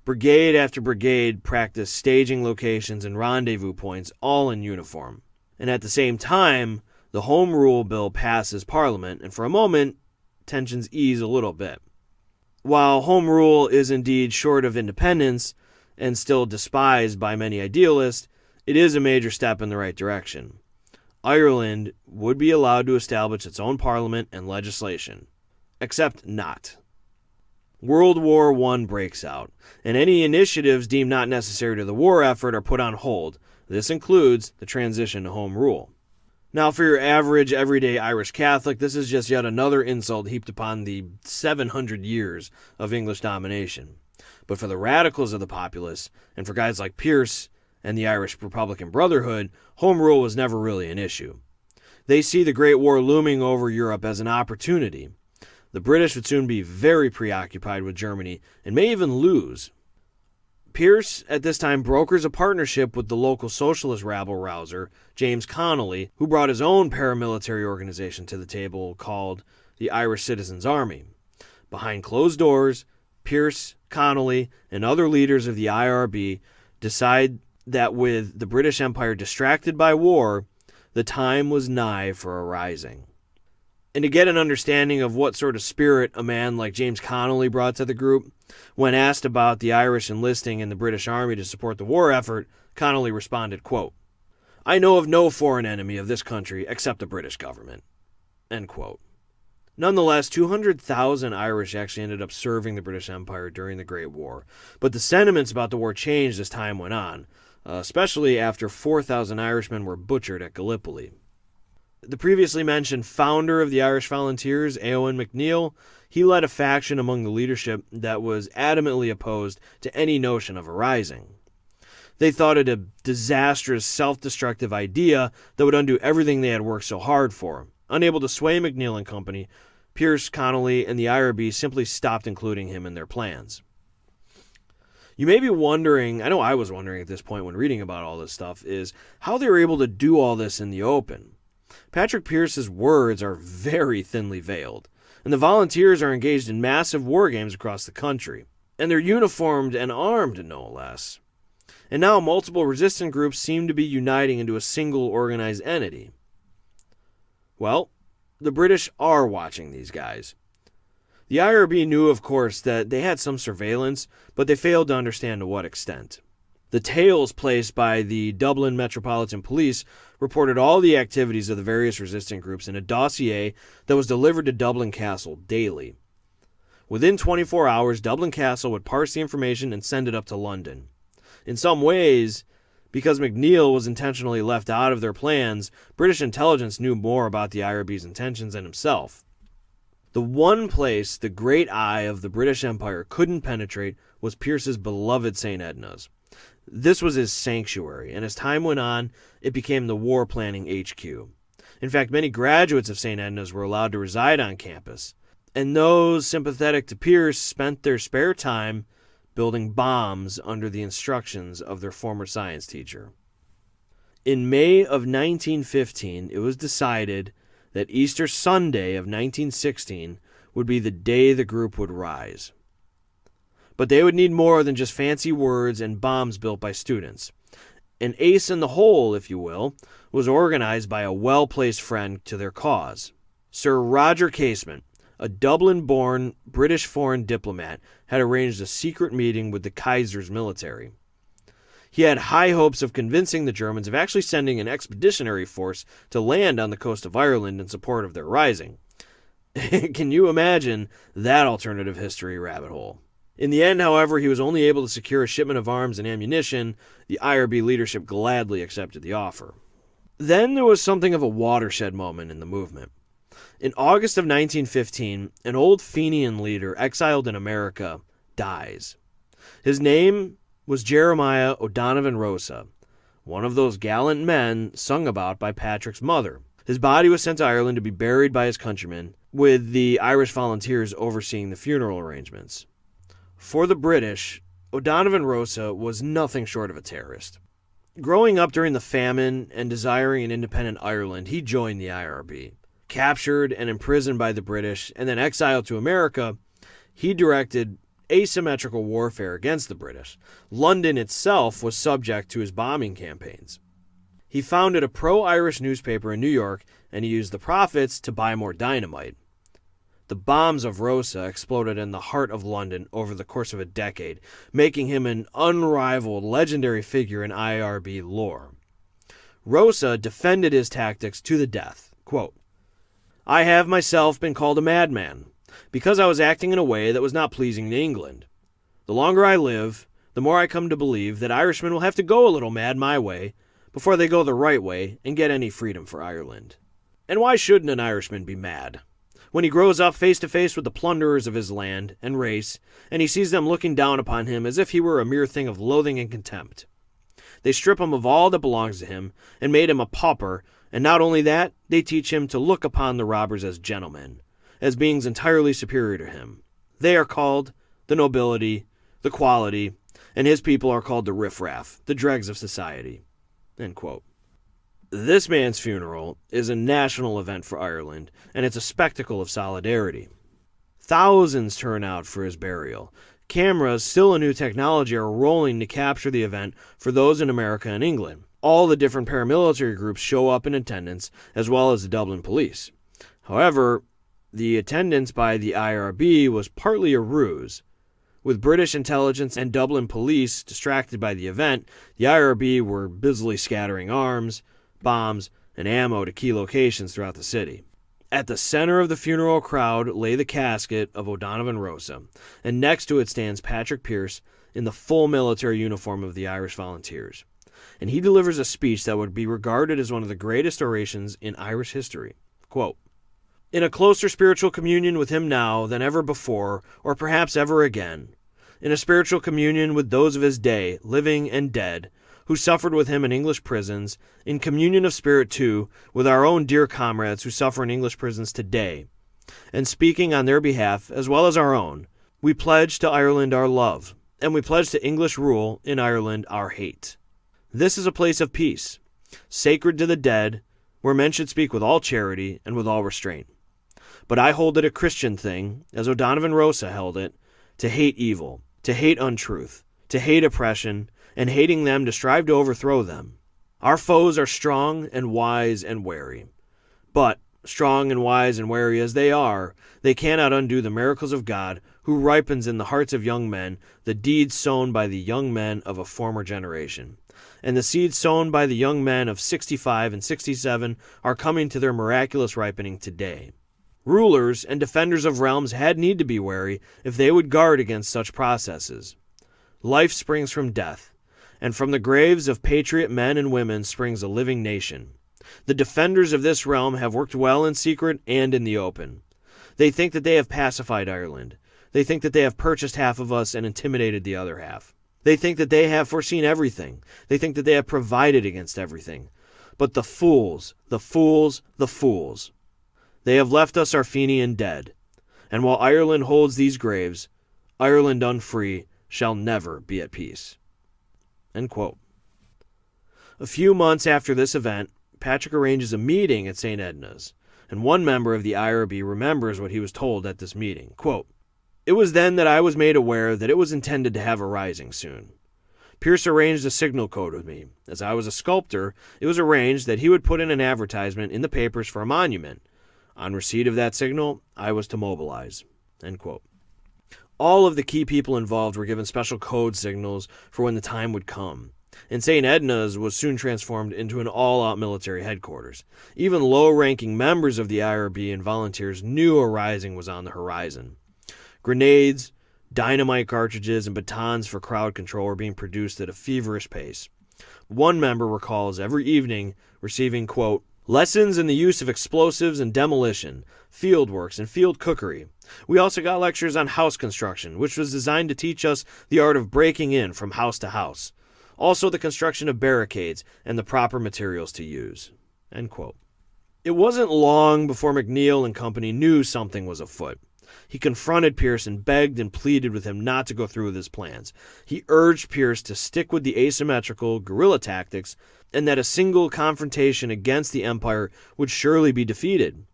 Brigade after brigade practice staging locations and rendezvous points, all in uniform. And at the same time, the Home Rule Bill passes Parliament, and for a moment, tensions ease a little bit. While Home Rule is indeed short of independence and still despised by many idealists, it is a major step in the right direction. Ireland would be allowed to establish its own parliament and legislation, except not. World War I breaks out, and any initiatives deemed not necessary to the war effort are put on hold. This includes the transition to Home Rule. Now, for your average, everyday Irish Catholic, this is just yet another insult heaped upon the 700 years of English domination. But for the radicals of the populace, and for guys like Pearse and the Irish Republican Brotherhood, Home Rule was never really an issue. They see the Great War looming over Europe as an opportunity. The British would soon be very preoccupied with Germany and may even lose. Pearse, at this time, brokers a partnership with the local socialist rabble-rouser, James Connolly, who brought his own paramilitary organization to the table called the Irish Citizens' Army. Behind closed doors, Pearse, Connolly, and other leaders of the IRB decide that with the British Empire distracted by war, the time was nigh for a rising. And to get an understanding of what sort of spirit a man like James Connolly brought to the group, when asked about the Irish enlisting in the British Army to support the war effort, Connolly responded, quote, "I know of no foreign enemy of this country except the British government." End quote. Nonetheless, 200,000 Irish actually ended up serving the British Empire during the Great War, but the sentiments about the war changed as time went on, especially after 4,000 Irishmen were butchered at Gallipoli. The previously mentioned founder of the Irish Volunteers, Eoin MacNeill, he led a faction among the leadership that was adamantly opposed to any notion of a rising. They thought it a disastrous, self-destructive idea that would undo everything they had worked so hard for. Unable to sway MacNeill and company, Pearse, Connolly, and the IRB simply stopped including him in their plans. You may be wondering, I know I was wondering at this point when reading about all this stuff, is how they were able to do all this in the open. Patrick Pearse's words are very thinly veiled, and the volunteers are engaged in massive war games across the country, and they're uniformed and armed, no less. And now multiple resistant groups seem to be uniting into a single organized entity. Well, the British are watching these guys. The IRB knew, of course, that they had some surveillance, but they failed to understand to what extent. The tales placed by the Dublin Metropolitan Police reported all the activities of the various resistant groups in a dossier that was delivered to Dublin Castle daily. Within 24 hours, Dublin Castle would parse the information and send it up to London. In some ways, because MacNeill was intentionally left out of their plans, British intelligence knew more about the IRB's intentions than himself. The one place the great eye of the British Empire couldn't penetrate was Pearse's beloved St. Edna's. This was his sanctuary, and as time went on, it became the war planning HQ. In fact, many graduates of St. Edna's were allowed to reside on campus, and those sympathetic to Pearse spent their spare time building bombs under the instructions of their former science teacher. In May of 1915, it was decided that Easter Sunday of 1916 would be the day the group would rise. But they would need more than just fancy words and bombs built by students. An ace in the hole, if you will, was organized by a well-placed friend to their cause. Sir Roger Casement, a Dublin-born British foreign diplomat, had arranged a secret meeting with the Kaiser's military. He had high hopes of convincing the Germans of actually sending an expeditionary force to land on the coast of Ireland in support of their rising. Can you imagine that alternative history rabbit hole? In the end, however, he was only able to secure a shipment of arms and ammunition. The IRB leadership gladly accepted the offer. Then there was something of a watershed moment in the movement. In August of 1915, an old Fenian leader exiled in America dies. His name was Jeremiah O'Donovan Rosa, one of those gallant men sung about by Patrick's mother. His body was sent to Ireland to be buried by his countrymen, with the Irish volunteers overseeing the funeral arrangements. For the British, O'Donovan Rosa was nothing short of a terrorist. Growing up during the famine and desiring an independent Ireland, he joined the IRB. Captured and imprisoned by the British and then exiled to America, he directed asymmetrical warfare against the British. London itself was subject to his bombing campaigns. He founded a pro-Irish newspaper in New York, and he used the profits to buy more dynamite. The bombs of Rosa exploded in the heart of London over the course of a decade, making him an unrivaled legendary figure in IRB lore. Rosa defended his tactics to the death. Quote, "I have myself been called a madman, because I was acting in a way that was not pleasing to England. The longer I live, the more I come to believe that Irishmen will have to go a little mad my way before they go the right way and get any freedom for Ireland. And why shouldn't an Irishman be mad? When he grows up face to face with the plunderers of his land and race, and he sees them looking down upon him as if he were a mere thing of loathing and contempt. They strip him of all that belongs to him and made him a pauper, and not only that, they teach him to look upon the robbers as gentlemen, as beings entirely superior to him. They are called the nobility, the quality, and his people are called the riffraff, the dregs of society." End quote. This man's funeral is a national event for Ireland, and it's a spectacle of solidarity. Thousands turn out for his burial. Cameras, still a new technology, are rolling to capture the event for those in America and England. All the different paramilitary groups show up in attendance, as well as the Dublin police. However, the attendance by the IRB was partly a ruse. With British intelligence and Dublin police distracted by the event, the IRB were busily scattering arms, bombs, and ammo to key locations throughout the city. At the center of the funeral crowd lay the casket of O'Donovan Rosa, and next to it stands Patrick Pearse in the full military uniform of the Irish Volunteers. And he delivers a speech that would be regarded as one of the greatest orations in Irish history. Quote, "In a closer spiritual communion with him now than ever before, or perhaps ever again, in a spiritual communion with those of his day, living and dead, who suffered with him in English prisons, in communion of spirit, too, with our own dear comrades who suffer in English prisons today, and speaking on their behalf as well as our own, we pledge to Ireland our love, and we pledge to English rule in Ireland our hate. This is a place of peace, sacred to the dead, where men should speak with all charity and with all restraint. But I hold it a Christian thing, as O'Donovan Rosa held it, to hate evil, to hate untruth, to hate oppression, and hating them to strive to overthrow them. Our foes are strong and wise and wary. But, strong and wise and wary as they are, they cannot undo the miracles of God, who ripens in the hearts of young men the deeds sown by the young men of a former generation. And the seeds sown by the young men of 65 and 67 are coming to their miraculous ripening today. Rulers and defenders of realms had need to be wary if they would guard against such processes. Life springs from death, and from the graves of patriot men and women springs a living nation. The defenders of this realm have worked well in secret and in the open. They think that they have pacified Ireland. They think that they have purchased half of us and intimidated the other half. They think that they have foreseen everything. They think that they have provided against everything. But the fools, the fools, the fools. They have left us our Fenian dead. And while Ireland holds these graves, Ireland unfree shall never be at peace." End quote. A few months after this event, Patrick arranges a meeting at St. Edna's, and one member of the IRB remembers what he was told at this meeting. Quote, "It was then that I was made aware that it was intended to have a rising soon. Pearse arranged a signal code with me. As I was a sculptor, it was arranged that he would put in an advertisement in the papers for a monument. On receipt of that signal, I was to mobilize." End quote. All of the key people involved were given special code signals for when the time would come, and St. Edna's was soon transformed into an all-out military headquarters. Even low-ranking members of the IRB and volunteers knew a rising was on the horizon. Grenades, dynamite cartridges, and batons for crowd control were being produced at a feverish pace. One member recalls every evening receiving, quote, "lessons in the use of explosives and demolition, field works, and field cookery. We also got lectures on house construction, which was designed to teach us the art of breaking in from house to house. Also the construction of barricades and the proper materials to use." End quote. It wasn't long before McNeil and company knew something was afoot. He confronted Pearse and begged and pleaded with him not to go through with his plans. He urged Pearse to stick with the asymmetrical guerrilla tactics and that a single confrontation against the Empire would surely be defeated.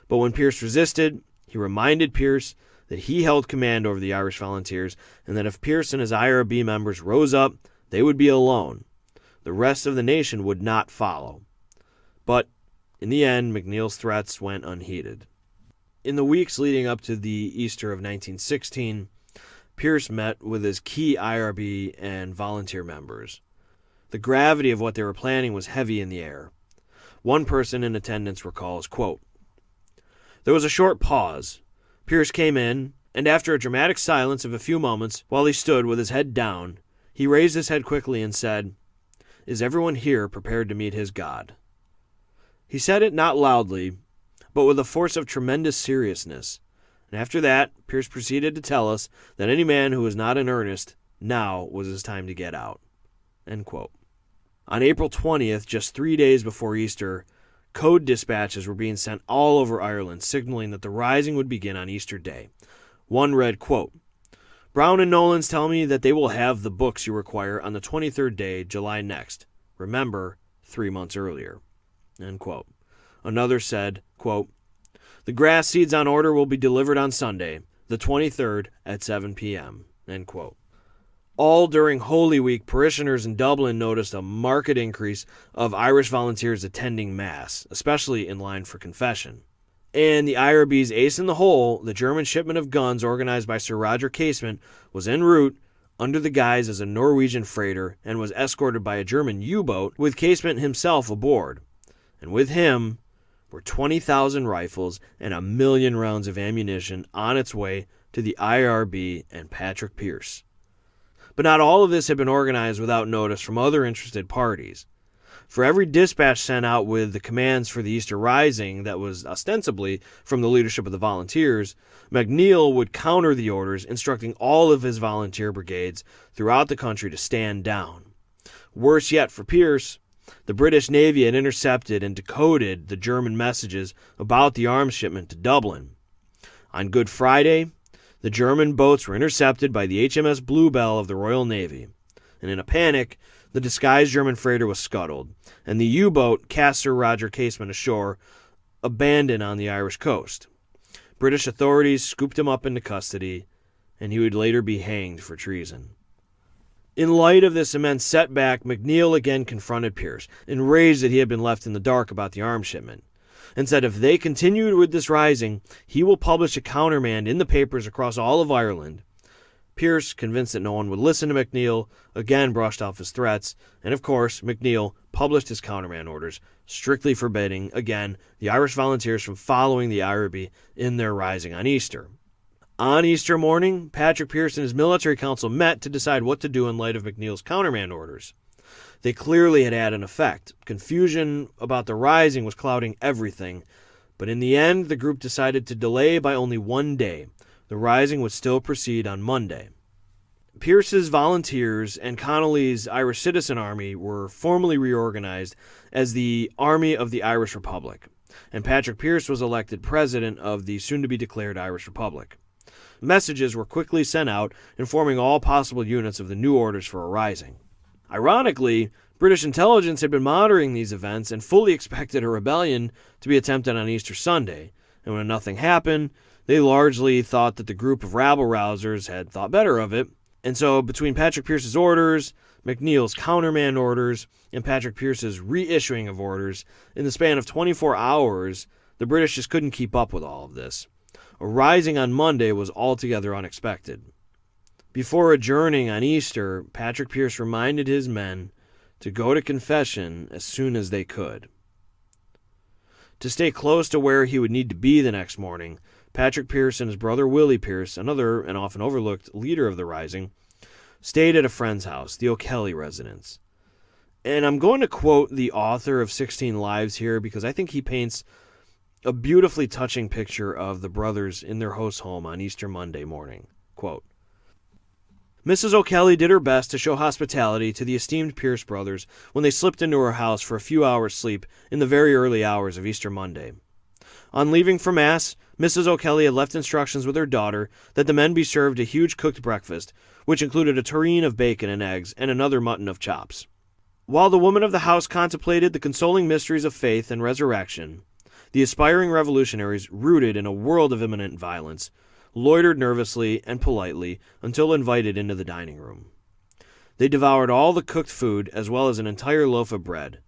But when Pearse resisted, he reminded Pearse that he held command over the Irish Volunteers and that if Pearse and his IRB members rose up, they would be alone. The rest of the nation would not follow. But in the end, McNeil's threats went unheeded. In the weeks leading up to the Easter of 1916, Pearse met with his key IRB and volunteer members. The gravity of what they were planning was heavy in the air. One person in attendance recalls, quote, "There was a short pause. Pearse came in, and after a dramatic silence of a few moments, while he stood with his head down, he raised his head quickly and said, 'Is everyone here prepared to meet his God?' He said it not loudly, but with a force of tremendous seriousness. And after that, Pearse proceeded to tell us that any man who was not in earnest, now was his time to get out." End quote. On April 20th, just 3 days before Easter, code dispatches were being sent all over Ireland, signaling that the rising would begin on Easter Day. One read, quote, "Brown and Nolan's tell me that they will have the books you require on the 23rd day, July next. Remember, 3 months earlier." End quote. Another said, quote, "The grass seeds on order will be delivered on Sunday, the 23rd at 7 p.m. End quote. All during Holy Week, parishioners in Dublin noticed a marked increase of Irish volunteers attending Mass, especially in line for confession. And the IRB's ace in the hole, the German shipment of guns organized by Sir Roger Casement, was en route under the guise as a Norwegian freighter and was escorted by a German U-boat with Casement himself aboard. And with him were 20,000 rifles and 1,000,000 rounds of ammunition on its way to the IRB and Patrick Pearse. But not all of this had been organized without notice from other interested parties. For every dispatch sent out with the commands for the Easter Rising that was ostensibly from the leadership of the volunteers, McNeil would counter the orders, instructing all of his volunteer brigades throughout the country to stand down. Worse yet for Pearse, the British Navy had intercepted and decoded the German messages about the arms shipment to Dublin. On Good Friday, the German boats were intercepted by the HMS Bluebell of the Royal Navy, and in a panic, the disguised German freighter was scuttled, and the U-boat cast Sir Roger Casement ashore, abandoned on the Irish coast. British authorities scooped him up into custody, and he would later be hanged for treason. In light of this immense setback, McNeil again confronted Pearse, enraged that he had been left in the dark about the arms shipment, and said if they continued with this rising, he will publish a countermand in the papers across all of Ireland. Pearse, convinced that no one would listen to McNeil, again brushed off his threats, and of course, McNeil published his countermand orders, strictly forbidding, again, the Irish volunteers from following the IRB in their rising on Easter. On Easter morning, Patrick Pearse and his military council met to decide what to do in light of McNeil's countermand orders. They clearly had had an effect. Confusion about the rising was clouding everything, but in the end, the group decided to delay by only 1 day. The rising would still proceed on Monday. Pearse's volunteers and Connolly's Irish Citizen Army were formally reorganized as the Army of the Irish Republic, and Patrick Pearse was elected president of the soon-to-be-declared Irish Republic. Messages were quickly sent out informing all possible units of the new orders for a rising. Ironically, British intelligence had been monitoring these events and fully expected a rebellion to be attempted on Easter Sunday, and when nothing happened, they largely thought that the group of rabble-rousers had thought better of it. And so between Patrick Pearse's orders, McNeill's countermand orders, and Patrick Pearse's reissuing of orders, in the span of 24 hours, the British just couldn't keep up with all of this. A rising on Monday was altogether unexpected. Before adjourning on Easter, Patrick Pearse reminded his men to go to confession as soon as they could. To stay close to where he would need to be the next morning, Patrick Pearse and his brother Willie Pearse, another and often overlooked leader of the Rising, stayed at a friend's house, the O'Kelly residence. And I'm going to quote the author of 16 Lives here because I think he paints a beautifully touching picture of the brothers in their host's home on Easter Monday morning. Quote, Mrs. O'Kelly did her best to show hospitality to the esteemed Pearse brothers when they slipped into her house for a few hours' sleep in the very early hours of Easter Monday. On leaving for Mass, Mrs. O'Kelly had left instructions with her daughter that the men be served a huge cooked breakfast, which included a tureen of bacon and eggs and another mutton of chops. While the woman of the house contemplated the consoling mysteries of faith and resurrection, the aspiring revolutionaries, rooted in a world of imminent violence, loitered nervously and politely until invited into the dining room. They devoured all the cooked food as well as an entire loaf of bread.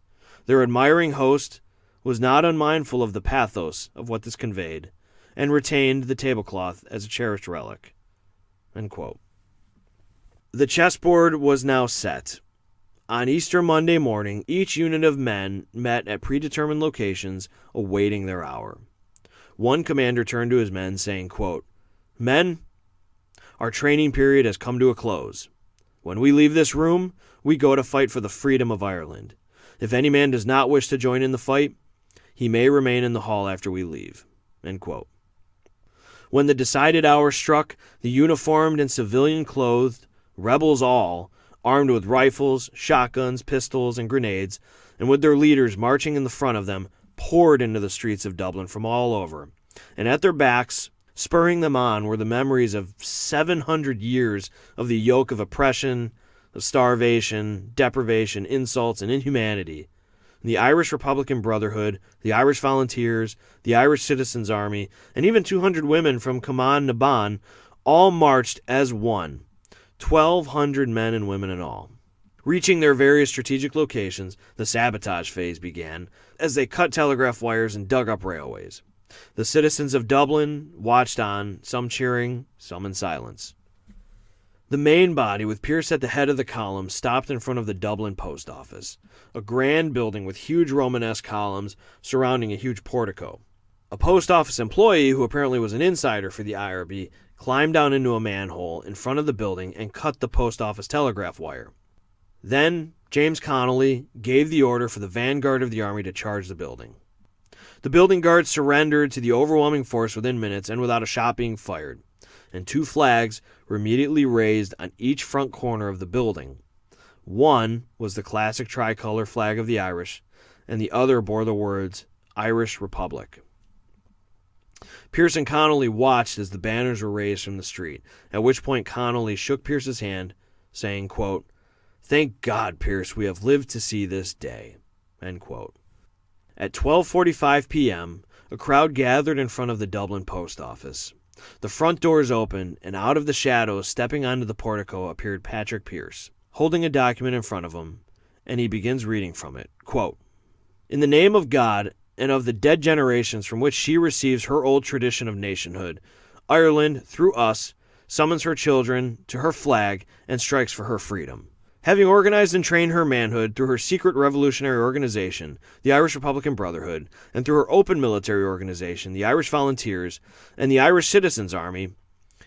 Their admiring host was not unmindful of the pathos of what this conveyed, and retained the tablecloth as a cherished relic. End quote. The chessboard was now set. On Easter Monday morning, each unit of men met at predetermined locations, awaiting their hour. One commander turned to his men, saying, quote, Men, our training period has come to a close. When we leave this room, we go to fight for the freedom of Ireland. If any man does not wish to join in the fight, he may remain in the hall after we leave. End quote. When the decided hour struck, the uniformed and civilian-clothed, rebels all, armed with rifles, shotguns, pistols, and grenades, and with their leaders marching in the front of them, poured into the streets of Dublin from all over. And at their backs, spurring them on, were the memories of 700 years of the yoke of oppression, of starvation, deprivation, insults, and inhumanity. The Irish Republican Brotherhood, the Irish Volunteers, the Irish Citizens' Army, and even 200 women from Cumann na Ban all marched as one, 1,200 men and women in all. Reaching their various strategic locations, the sabotage phase began as they cut telegraph wires and dug up railways. The citizens of Dublin watched on, some cheering, some in silence. The main body, with Pearse at the head of the column, stopped in front of the Dublin post office, a grand building with huge Romanesque columns surrounding a huge portico. A post office employee, who apparently was an insider for the IRB, climbed down into a manhole in front of the building and cut the post office telegraph wire. Then, James Connolly gave the order for the vanguard of the army to charge the building. The building guards surrendered to the overwhelming force within minutes and without a shot being fired, and 2 flags were immediately raised on each front corner of the building. One was the classic tricolor flag of the Irish, and the other bore the words, Irish Republic. Pearse and Connolly watched as the banners were raised from the street, at which point Connolly shook Pearse's hand, saying, quote, Thank God, Pearse, we have lived to see this day. End quote. At 12:45 p.m., a crowd gathered in front of the Dublin post office. The front doors opened, and out of the shadows, stepping onto the portico, appeared Patrick Pearse, holding a document in front of him, and he begins reading from it. Quote, In the name of God and of the dead generations from which she receives her old tradition of nationhood, Ireland, through us, summons her children to her flag and strikes for her freedom. Having organized and trained her manhood through her secret revolutionary organization, the Irish Republican Brotherhood, and through her open military organization, the Irish Volunteers, and the Irish Citizens' Army,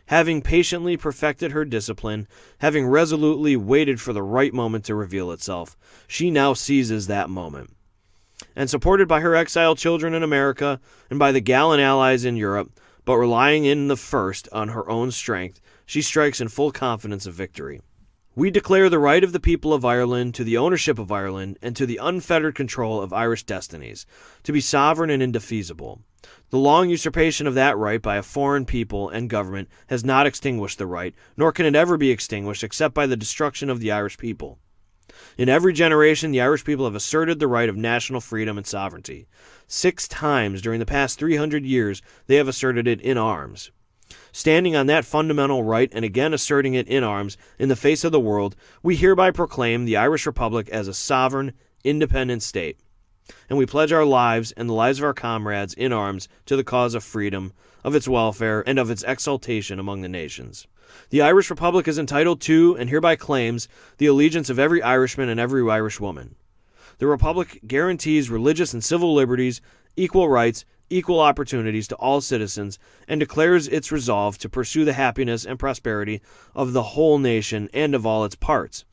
having patiently perfected her discipline, having resolutely waited for the right moment to reveal itself, she now seizes that moment. And supported by her exiled children in America and by the gallant allies in Europe, but relying in the first on her own strength, she strikes in full confidence of victory. We declare the right of the people of Ireland to the ownership of Ireland and to the unfettered control of Irish destinies, to be sovereign and indefeasible. The long usurpation of that right by a foreign people and government has not extinguished the right, nor can it ever be extinguished except by the destruction of the Irish people. In every generation, the Irish people have asserted the right of national freedom and sovereignty. 6 times during the past 300 years, they have asserted it in arms. Standing on that fundamental right and again asserting it in arms in the face of the world, we hereby proclaim the Irish Republic as a sovereign, independent state. And we pledge our lives and the lives of our comrades in arms to the cause of freedom, of its welfare, and of its exaltation among the nations. The Irish Republic is entitled to, and hereby claims, the allegiance of every Irishman and every Irish woman. The Republic guarantees religious and civil liberties, equal rights, equal opportunities to all citizens, and declares its resolve to pursue the happiness and prosperity of the whole nation and of all its parts,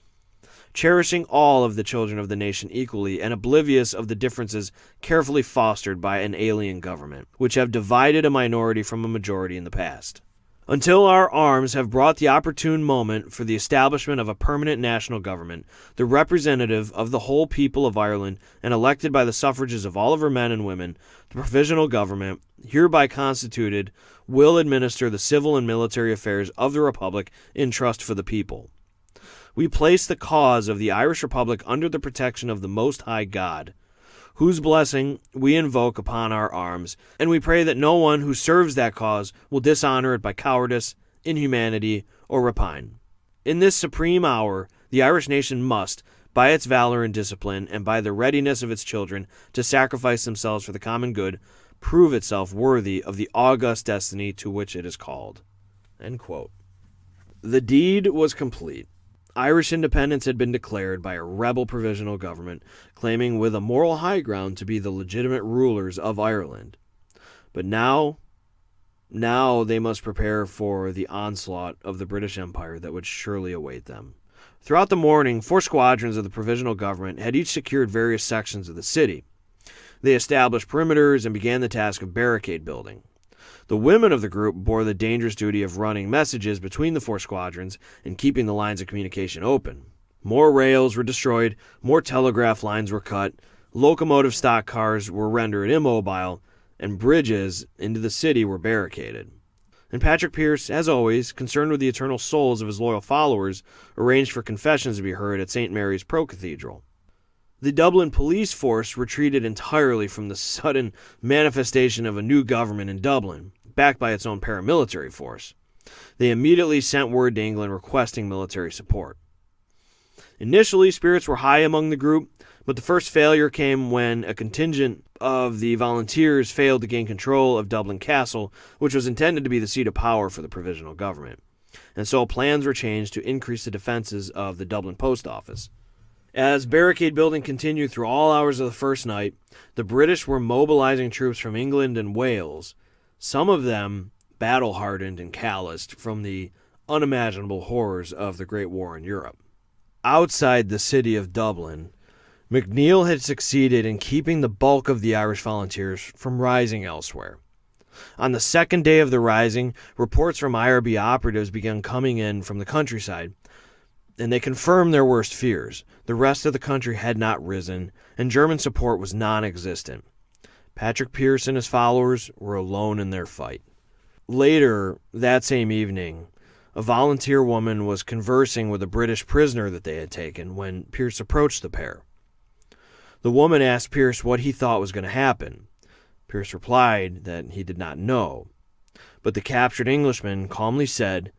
cherishing all of the children of the nation equally and oblivious of the differences carefully fostered by an alien government, which have divided a minority from a majority in the past. Until our arms have brought the opportune moment for the establishment of a permanent national government, the representative of the whole people of Ireland and elected by the suffrages of all of her men and women, the provisional government, hereby constituted, will administer the civil and military affairs of the Republic in trust for the people. We place the cause of the Irish Republic under the protection of the Most High God, whose blessing we invoke upon our arms, and we pray that no one who serves that cause will dishonor it by cowardice, inhumanity, or rapine. In this supreme hour, the Irish nation must, by its valor and discipline, and by the readiness of its children to sacrifice themselves for the common good, prove itself worthy of the august destiny to which it is called." End quote. The deed was complete. Irish independence had been declared by a rebel provisional government, claiming with a moral high ground to be the legitimate rulers of Ireland. But now they must prepare for the onslaught of the British Empire that would surely await them. Throughout the morning, 4 squadrons of the provisional government had each secured various sections of the city. They established perimeters and began the task of barricade building. The women of the group bore the dangerous duty of running messages between the 4 squadrons and keeping the lines of communication open. More rails were destroyed, more telegraph lines were cut, locomotive stock cars were rendered immobile, and bridges into the city were barricaded. And Patrick Pearse, as always, concerned with the eternal souls of his loyal followers, arranged for confessions to be heard at St. Mary's Pro-Cathedral. The Dublin police force retreated entirely from the sudden manifestation of a new government in Dublin, backed by its own paramilitary force. They immediately sent word to England requesting military support. Initially, spirits were high among the group, but the first failure came when a contingent of the volunteers failed to gain control of Dublin Castle, which was intended to be the seat of power for the provisional government. And so plans were changed to increase the defenses of the Dublin post office. As barricade building continued through all hours of the first night, the British were mobilizing troops from England and Wales, some of them battle-hardened and calloused from the unimaginable horrors of the Great War in Europe. Outside the city of Dublin, MacNeill had succeeded in keeping the bulk of the Irish volunteers from rising elsewhere. On the second day of the rising, reports from IRB operatives began coming in from the countryside, and they confirmed their worst fears. The rest of the country had not risen, and German support was non-existent. Patrick Pearse and his followers were alone in their fight. Later, that same evening, a volunteer woman was conversing with a British prisoner that they had taken when Pearse approached the pair. The woman asked Pearse what he thought was going to happen. Pearse replied that he did not know, but the captured Englishman calmly said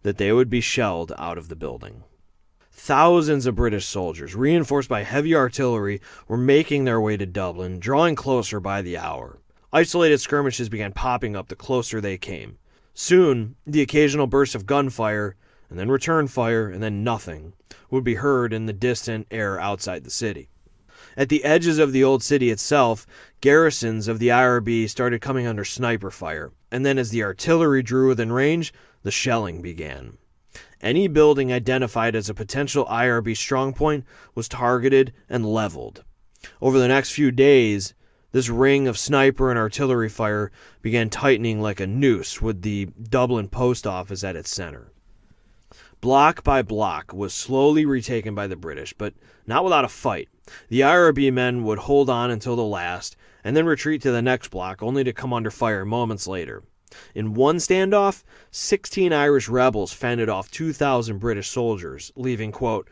that they would be shelled out of the building. Thousands of British soldiers, reinforced by heavy artillery, were making their way to Dublin, drawing closer by the hour. Isolated skirmishes began popping up the closer they came. Soon, the occasional bursts of gunfire, and then return fire, and then nothing, would be heard in the distant air outside the city. At the edges of the old city itself, garrisons of the IRB started coming under sniper fire, and then as the artillery drew within range, the shelling began. Any building identified as a potential IRB strongpoint was targeted and leveled. Over the next few days, this ring of sniper and artillery fire began tightening like a noose, with the Dublin post office at its center. Block by block was slowly retaken by the British, but not without a fight. The IRB men would hold on until the last, and then retreat to the next block, only to come under fire moments later. In one standoff, 16 Irish rebels fended off 2,000 British soldiers, leaving, quote,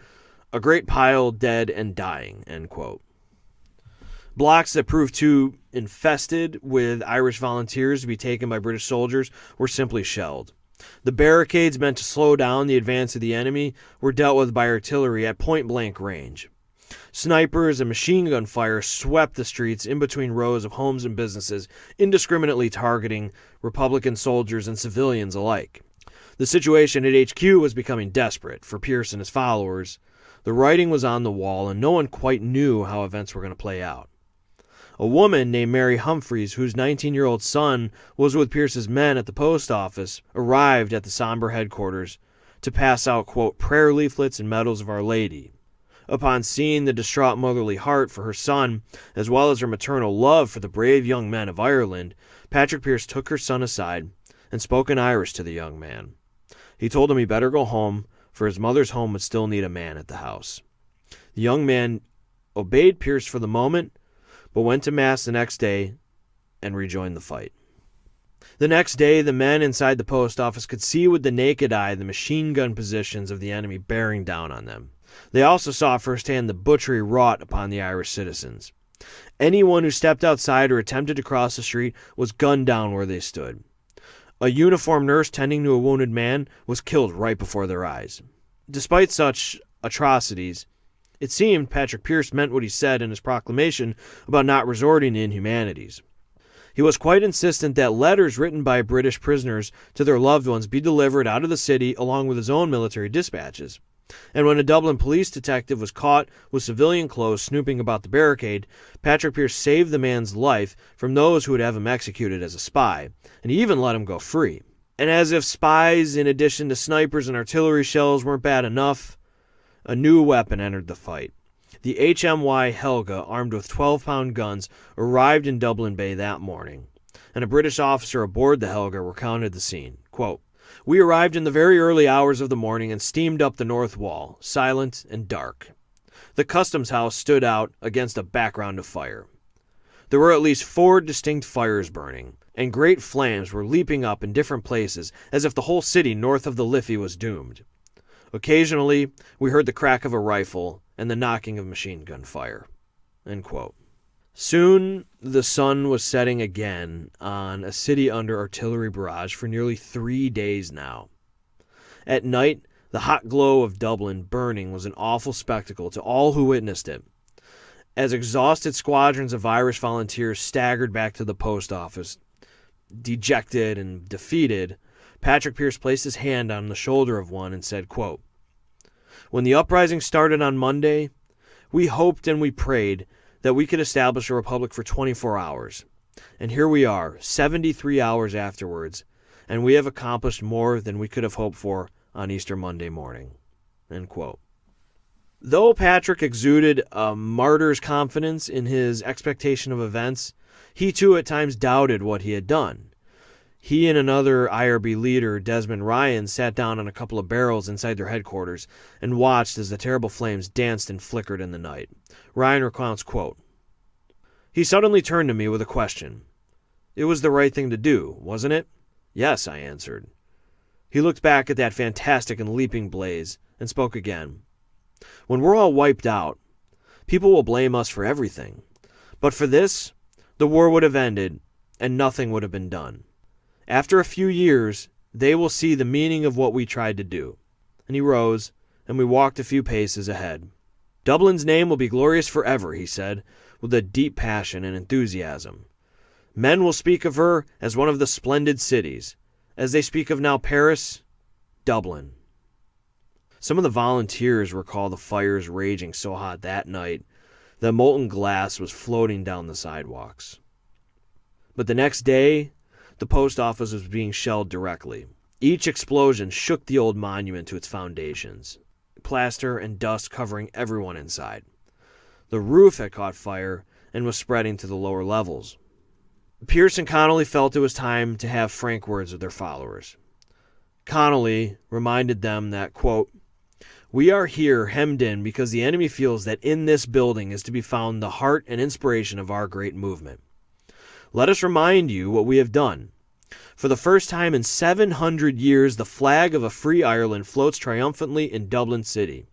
A great pile dead and dying, end quote. Blocks that proved too infested with Irish volunteers to be taken by British soldiers were simply shelled. The barricades meant to slow down the advance of the enemy were dealt with by artillery at point-blank range. Snipers and machine gun fire swept the streets in between rows of homes and businesses, indiscriminately targeting Republican soldiers and civilians alike. The situation at HQ was becoming desperate for Pearse and his followers. The writing was on the wall, and no one quite knew how events were going to play out. A woman named Mary Humphreys, whose 19-year-old son was with Pearse's men at the post office, arrived at the somber headquarters to pass out, quote, prayer leaflets and medals of Our Lady. Upon seeing the distraught motherly heart for her son, as well as her maternal love for the brave young men of Ireland, Patrick Pearse took her son aside and spoke in Irish to the young man. He told him he better go home, for his mother's home would still need a man at the house. The young man obeyed Pearse for the moment, but went to Mass the next day and rejoined the fight. The next day, the men inside the post office could see with the naked eye the machine gun positions of the enemy bearing down on them. They also saw firsthand the butchery wrought upon the Irish citizens. Anyone who stepped outside or attempted to cross the street was gunned down where they stood. A uniformed nurse tending to a wounded man was killed right before their eyes. Despite such atrocities, it seemed Patrick Pearse meant what he said in his proclamation about not resorting to inhumanities. He was quite insistent that letters written by British prisoners to their loved ones be delivered out of the city along with his own military dispatches. And when a Dublin police detective was caught with civilian clothes snooping about the barricade, Patrick Pearse saved the man's life from those who would have him executed as a spy, and he even let him go free. And as if spies, in addition to snipers and artillery shells, weren't bad enough, a new weapon entered the fight. The HMY Helga, armed with 12-pound guns, arrived in Dublin Bay that morning, and a British officer aboard the Helga recounted the scene. Quote, "We arrived in the very early hours of the morning and steamed up the north wall, silent and dark. The customs house stood out against a background of fire. There were at least 4 distinct fires burning, and great flames were leaping up in different places as if the whole city north of the Liffey was doomed. Occasionally, we heard the crack of a rifle and the knocking of machine gun fire." End quote. Soon, the sun was setting again on a city under artillery barrage for nearly 3 days now. At night, the hot glow of Dublin burning was an awful spectacle to all who witnessed it. As exhausted squadrons of Irish volunteers staggered back to the post office, dejected and defeated, Patrick Pearse placed his hand on the shoulder of one and said, quote, "When the uprising started on Monday, we hoped and we prayed that we could establish a republic for 24 hours. And here we are, 73 hours afterwards, and we have accomplished more than we could have hoped for on Easter Monday morning." End quote. Though Patrick exuded a martyr's confidence in his expectation of events, he too at times doubted what he had done. He and another IRB leader, Desmond Ryan, sat down on a couple of barrels inside their headquarters and watched as the terrible flames danced and flickered in the night. Ryan recounts, quote, "He suddenly turned to me with a question. It was the right thing to do, wasn't it? Yes, I answered. He looked back at that fantastic and leaping blaze and spoke again. When we're all wiped out, people will blame us for everything. But for this, the war would have ended and nothing would have been done. After a few years, they will see the meaning of what we tried to do." And he rose, and we walked a few paces ahead. "Dublin's name will be glorious forever," he said, with a deep passion and enthusiasm. "Men will speak of her as one of the splendid cities, as they speak of now Paris, Dublin." Some of the volunteers recall the fires raging so hot that night that molten glass was floating down the sidewalks. But the next day, the post office was being shelled directly. Each explosion shook the old monument to its foundations, plaster and dust covering everyone inside. The roof had caught fire and was spreading to the lower levels. Pearse and Connolly felt it was time to have frank words with their followers. Connolly reminded them that, quote, "We are here hemmed in because the enemy feels that in this building is to be found the heart and inspiration of our great movement. Let us remind you what we have done. For the first time in 700 years, the flag of a free Ireland floats triumphantly in Dublin City.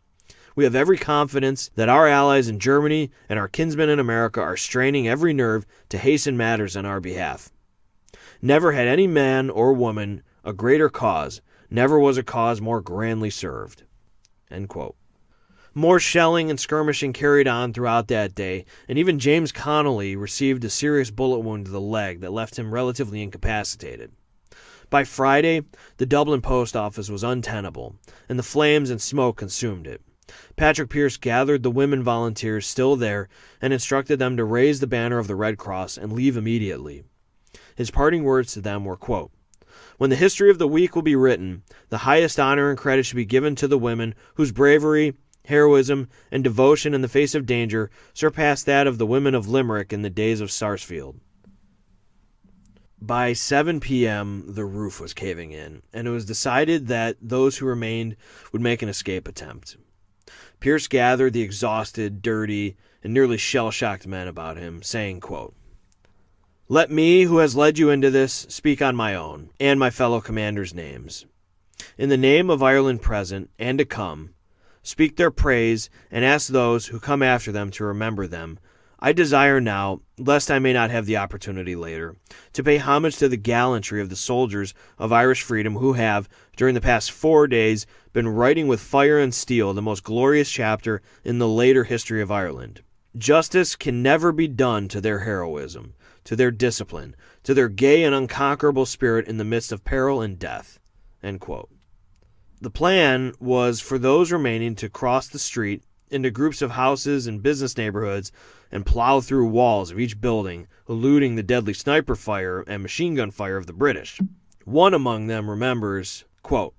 We have every confidence that our allies in Germany and our kinsmen in America are straining every nerve to hasten matters on our behalf. Never had any man or woman a greater cause. Never was a cause more grandly served." End quote. More shelling and skirmishing carried on throughout that day, and even James Connolly received a serious bullet wound to the leg that left him relatively incapacitated. By Friday, the Dublin post office was untenable, and the flames and smoke consumed it. Patrick Pearse gathered the women volunteers still there and instructed them to raise the banner of the Red Cross and leave immediately. His parting words to them were, quote, "When the history of the week will be written, the highest honor and credit should be given to the women whose bravery, heroism, and devotion in the face of danger surpassed that of the women of Limerick in the days of Sarsfield." By 7 p.m., the roof was caving in, and it was decided that those who remained would make an escape attempt. Pearse gathered the exhausted, dirty, and nearly shell-shocked men about him, saying, quote, "Let me, who has led you into this, speak on my own, and my fellow commanders' names. In the name of Ireland present, and to come, speak their praise, and ask those who come after them to remember them. I desire now, lest I may not have the opportunity later, to pay homage to the gallantry of the soldiers of Irish freedom who have, during the past 4 days, been writing with fire and steel the most glorious chapter in the later history of Ireland. Justice can never be done to their heroism, to their discipline, to their gay and unconquerable spirit in the midst of peril and death." End quote. The plan was for those remaining to cross the street into groups of houses and business neighborhoods and plow through walls of each building, eluding the deadly sniper fire and machine gun fire of the British. One among them remembers, quote,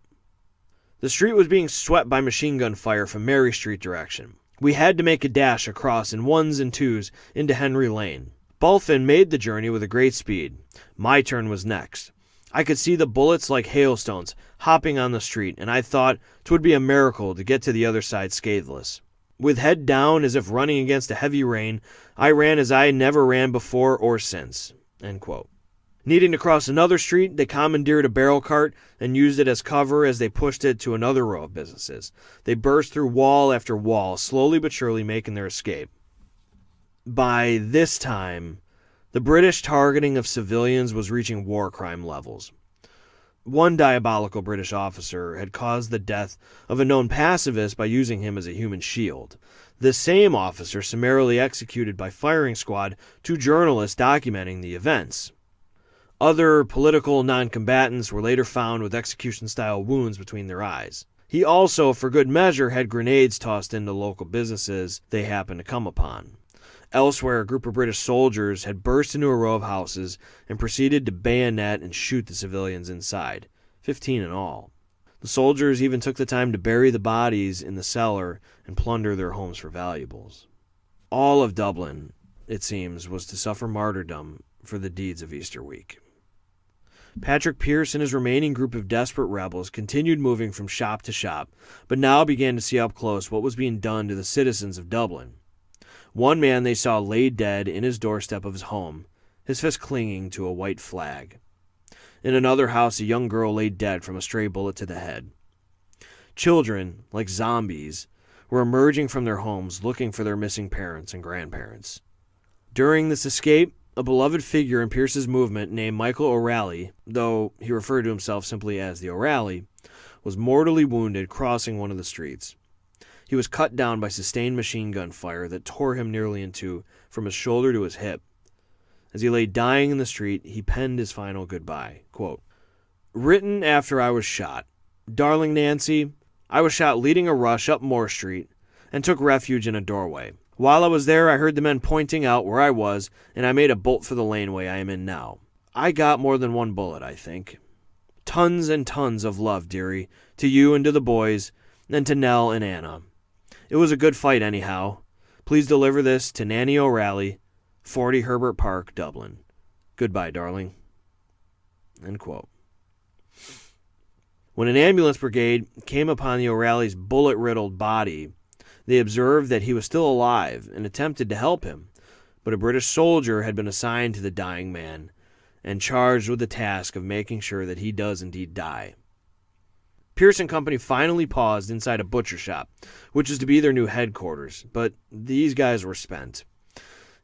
"The street was being swept by machine gun fire from Mary Street direction. We had to make a dash across in ones and twos into Henry Lane. Bulfin made the journey with a great speed. My turn was next. I could see the bullets like hailstones hopping on the street, and I thought 'twould be a miracle to get to the other side scatheless. With head down as if running against a heavy rain, I ran as I never ran before or since." End quote. Needing to cross another street, they commandeered a barrel cart and used it as cover as they pushed it to another row of businesses. They burst through wall after wall, slowly but surely making their escape. By this time, the British targeting of civilians was reaching war crime levels. One diabolical British officer had caused the death of a known pacifist by using him as a human shield. This same officer summarily executed by firing squad 2 journalists documenting the events. Other political non-combatants were later found with execution-style wounds between their eyes. He also, for good measure, had grenades tossed into local businesses they happened to come upon. Elsewhere, a group of British soldiers had burst into a row of houses and proceeded to bayonet and shoot the civilians inside, 15 in all. The soldiers even took the time to bury the bodies in the cellar and plunder their homes for valuables. All of Dublin, it seems, was to suffer martyrdom for the deeds of Easter week. Patrick Pearse and his remaining group of desperate rebels continued moving from shop to shop, but now began to see up close what was being done to the citizens of Dublin. One man they saw lay dead in his doorstep of his home, his fist clinging to a white flag. In another house, a young girl lay dead from a stray bullet to the head. Children, like zombies, were emerging from their homes looking for their missing parents and grandparents. During this escape, a beloved figure in Pearse's movement named Michael O'Reilly, though he referred to himself simply as the O'Reilly, was mortally wounded crossing one of the streets. He was cut down by sustained machine gun fire that tore him nearly in two from his shoulder to his hip. As he lay dying in the street, he penned his final goodbye. Quote, "Written after I was shot. Darling Nancy, I was shot leading a rush up Moore Street and took refuge in a doorway. While I was there, I heard the men pointing out where I was, and I made a bolt for the laneway I am in now. I got more than one bullet, I think. Tons and tons of love, dearie, to you and to the boys, and to Nell and Anna. It was a good fight anyhow. Please deliver this to Nanny O'Reilly, 40 Herbert Park, Dublin. Goodbye, darling." End quote. When an ambulance brigade came upon the O'Reilly's bullet-riddled body, they observed that he was still alive and attempted to help him, but a British soldier had been assigned to the dying man and charged with the task of making sure that he does indeed die. Pearse and company finally paused inside a butcher shop, which was to be their new headquarters, but these guys were spent.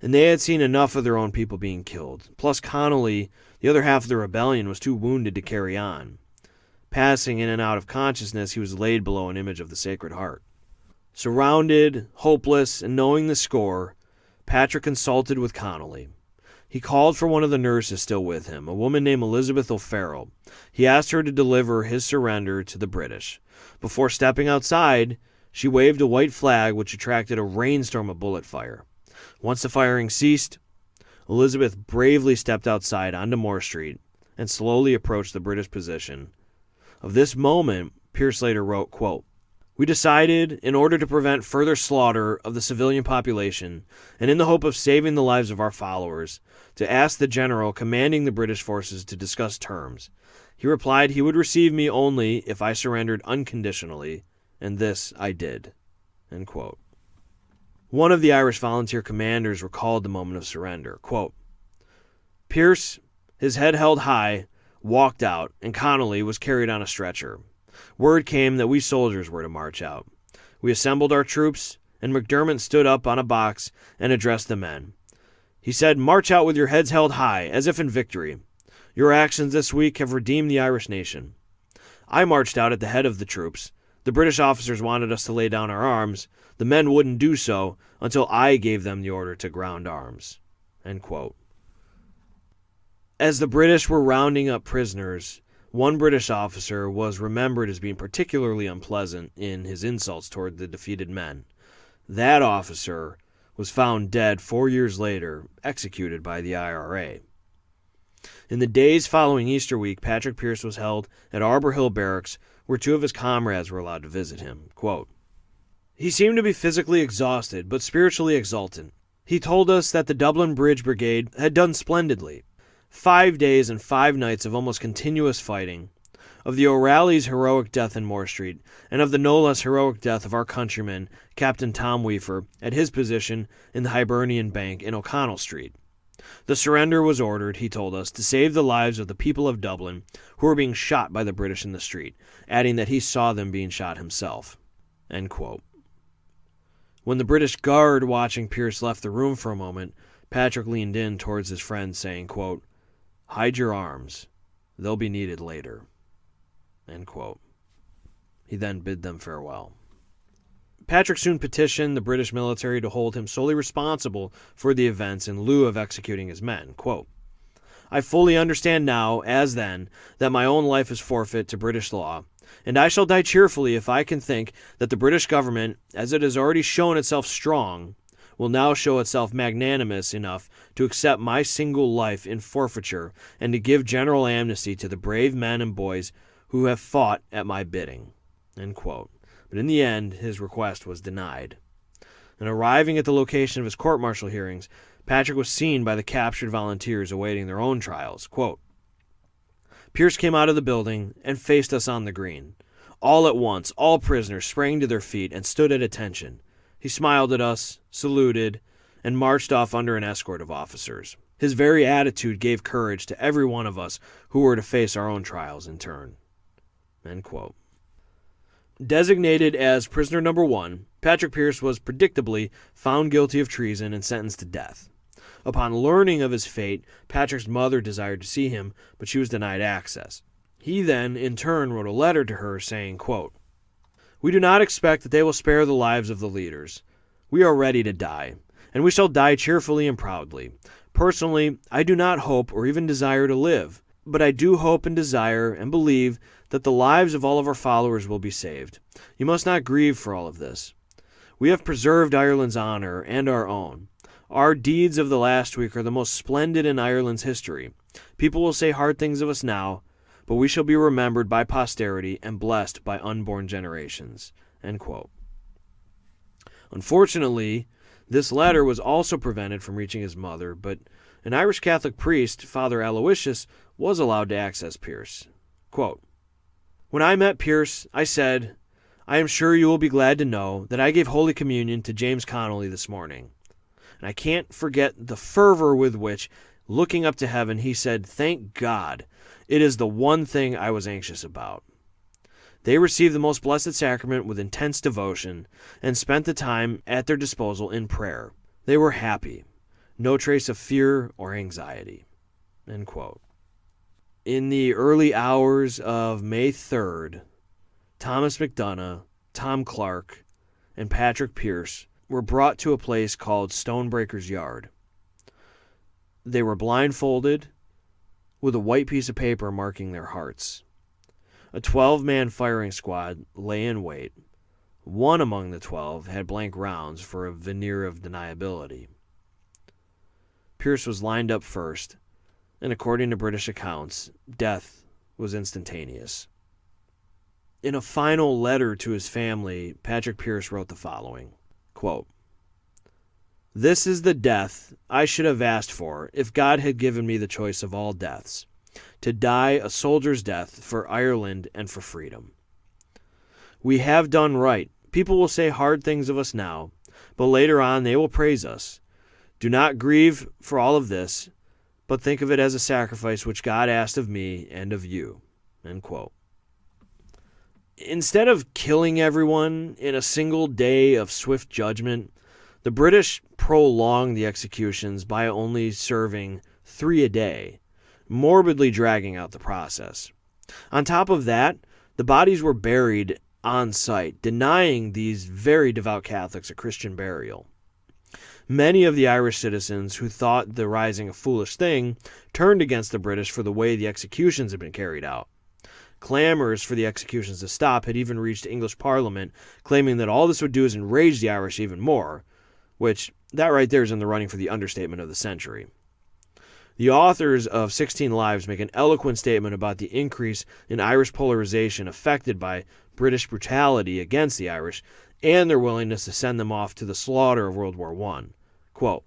And they had seen enough of their own people being killed. Plus Connolly, the other half of the rebellion, was too wounded to carry on. Passing in and out of consciousness, he was laid below an image of the Sacred Heart. Surrounded, hopeless, and knowing the score, Patrick consulted with Connolly. He called for one of the nurses still with him, a woman named Elizabeth O'Farrell. He asked her to deliver his surrender to the British. Before stepping outside, she waved a white flag which attracted a rainstorm of bullet fire. Once the firing ceased, Elizabeth bravely stepped outside onto Moore Street and slowly approached the British position. Of this moment, Pearse later wrote, quote, "We decided, in order to prevent further slaughter of the civilian population, and in the hope of saving the lives of our followers, to ask the general commanding the British forces to discuss terms. He replied he would receive me only if I surrendered unconditionally, and this I did." End quote. One of the Irish volunteer commanders recalled the moment of surrender. Quote, "Pearse, his head held high, walked out, and Connolly was carried on a stretcher. Word came that we soldiers were to march out. We assembled our troops, and McDermott stood up on a box and addressed the men. He said, 'March out with your heads held high, as if in victory. Your actions this week have redeemed the Irish nation.' I marched out at the head of the troops. The British officers wanted us to lay down our arms. The men wouldn't do so until I gave them the order to ground arms." End quote. As the British were rounding up prisoners, one British officer was remembered as being particularly unpleasant in his insults toward the defeated men. That officer was found dead 4 years later, executed by the IRA. In the days following Easter week, Patrick Pearse was held at Arbor Hill Barracks, where 2 of his comrades were allowed to visit him. Quote, "He seemed to be physically exhausted, but spiritually exultant. He told us that the Dublin Bridge Brigade had done splendidly. 5 days and 5 nights of almost continuous fighting, of the O'Reilly's heroic death in Moore Street, and of the no less heroic death of our countryman, Captain Tom Weaver, at his position in the Hibernian Bank in O'Connell Street. The surrender was ordered, he told us, to save the lives of the people of Dublin who were being shot by the British in the street, adding that he saw them being shot himself." End quote. When the British guard watching Pearse left the room for a moment, Patrick leaned in towards his friend, saying, quote, "Hide your arms. They'll be needed later." End quote. He then bid them farewell. Patrick soon petitioned the British military to hold him solely responsible for the events in lieu of executing his men. Quote, "I fully understand now, as then, that my own life is forfeit to British law, and I shall die cheerfully if I can think that the British government, as it has already shown itself strong, will now show itself magnanimous enough to accept my single life in forfeiture and to give general amnesty to the brave men and boys who have fought at my bidding." End quote. But in the end, his request was denied. And arriving at the location of his court-martial hearings, Patrick was seen by the captured volunteers awaiting their own trials. Quote, "Pearse came out of the building and faced us on the green. All at once, all prisoners sprang to their feet and stood at attention. He smiled at us, saluted, and marched off under an escort of officers. His very attitude gave courage to every one of us who were to face our own trials in turn." End quote. Designated as prisoner number 1, Patrick Pearse was predictably found guilty of treason and sentenced to death. Upon learning of his fate, Patrick's mother desired to see him, but she was denied access. He then, in turn, wrote a letter to her saying, quote, "We do not expect that they will spare the lives of the leaders. We are ready to die, and we shall die cheerfully and proudly. Personally, I do not hope or even desire to live, but I do hope and desire and believe that the lives of all of our followers will be saved. You must not grieve for all of this. We have preserved Ireland's honor and our own. Our deeds of the last week are the most splendid in Ireland's history. People will say hard things of us now, but we shall be remembered by posterity and blessed by unborn generations." End quote. Unfortunately, this letter was also prevented from reaching his mother, but an Irish Catholic priest, Father Aloysius, was allowed to access Pearse. Quote, "When I met Pearse, I said, 'I am sure you will be glad to know that I gave Holy Communion to James Connolly this morning.' And I can't forget the fervor with which, looking up to heaven, he said, 'Thank God, it is the one thing I was anxious about.' They received the most blessed sacrament with intense devotion and spent the time at their disposal in prayer. They were happy. No trace of fear or anxiety." End quote. In the early hours of May 3rd, Thomas McDonough, Tom Clark, and Patrick Pearse were brought to a place called Stonebreaker's Yard. They were blindfolded with a white piece of paper marking their hearts. A 12-man firing squad lay in wait. One among the 12 had blank rounds for a veneer of deniability. Pearse was lined up first, and according to British accounts, death was instantaneous. In a final letter to his family, Patrick Pearse wrote the following, quote, "This is the death I should have asked for if God had given me the choice of all deaths, to die a soldier's death for Ireland and for freedom. We have done right. People will say hard things of us now, but later on they will praise us. Do not grieve for all of this, but think of it as a sacrifice which God asked of me and of you." End quote. Instead of killing everyone in a single day of swift judgment, the British prolonged the executions by only serving 3 a day, morbidly dragging out the process. On top of that, the bodies were buried on site, denying these very devout Catholics a Christian burial. Many of the Irish citizens who thought the rising a foolish thing turned against the British for the way the executions had been carried out. Clamors for the executions to stop had even reached English Parliament, claiming that all this would do is enrage the Irish even more, which, that right there is in the running for the understatement of the century. The authors of 16 Lives make an eloquent statement about the increase in Irish polarization affected by British brutality against the Irish and their willingness to send them off to the slaughter of World War I. Quote,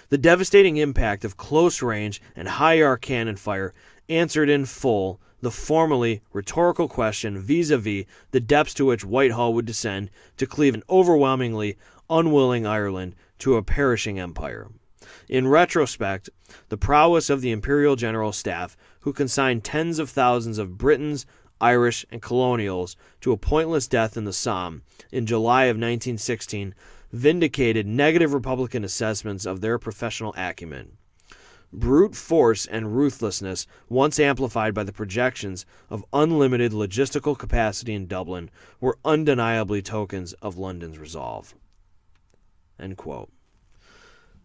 "The devastating impact of close-range and high-arc cannon fire answered in full the formerly rhetorical question vis-a-vis the depths to which Whitehall would descend to cleave an overwhelmingly unwilling Ireland to a perishing empire. In retrospect, the prowess of the Imperial General Staff, who consigned tens of thousands of Britons, Irish, and colonials to a pointless death in the Somme in July of 1916, vindicated negative Republican assessments of their professional acumen. Brute force and ruthlessness, once amplified by the projections of unlimited logistical capacity in Dublin, were undeniably tokens of London's resolve." End quote.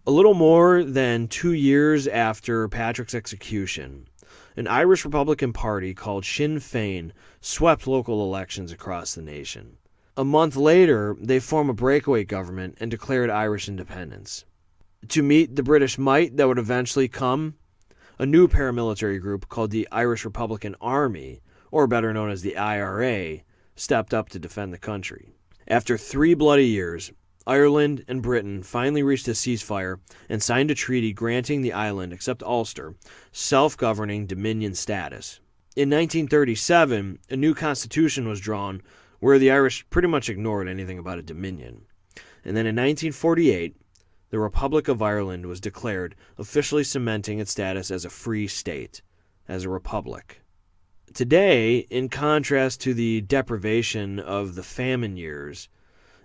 A little more than 2 years after Patrick's execution, an Irish Republican Party called Sinn Féin swept local elections across the nation. A month later, they formed a breakaway government and declared Irish independence. To meet the British might that would eventually come, a new paramilitary group called the Irish Republican Army, or better known as the IRA, stepped up to defend the country. After 3 bloody years, Ireland and Britain finally reached a ceasefire and signed a treaty granting the island, except Ulster, self-governing Dominion status. In 1937, a new constitution was drawn where the Irish pretty much ignored anything about a Dominion. And then in 1948, the Republic of Ireland was declared, officially cementing its status as a free state, as a republic. Today, in contrast to the deprivation of the famine years,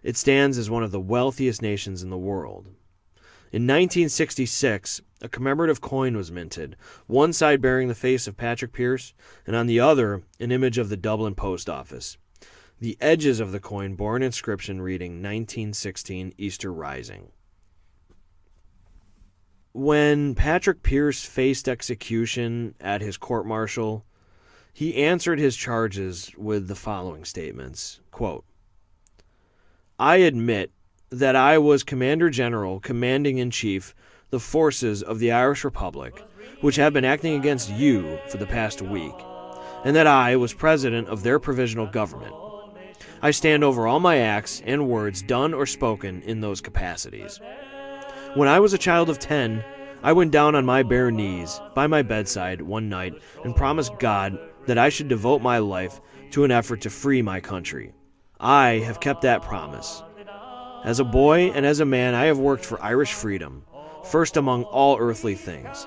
it stands as one of the wealthiest nations in the world. In 1966, a commemorative coin was minted, one side bearing the face of Patrick Pearse, and on the other, an image of the Dublin post office. The edges of the coin bore an inscription reading 1916 Easter Rising. When Patrick Pearse faced execution at his court-martial, he answered his charges with the following statements, quote, "I admit that I was Commander General, Commanding-in-Chief, the forces of the Irish Republic, which have been acting against you for the past week, and that I was President of their provisional government. I stand over all my acts and words done or spoken in those capacities. When I was a child of 10, I went down on my bare knees by my bedside one night and promised God that I should devote my life to an effort to free my country. I have kept that promise. As a boy and as a man, I have worked for Irish freedom, first among all earthly things.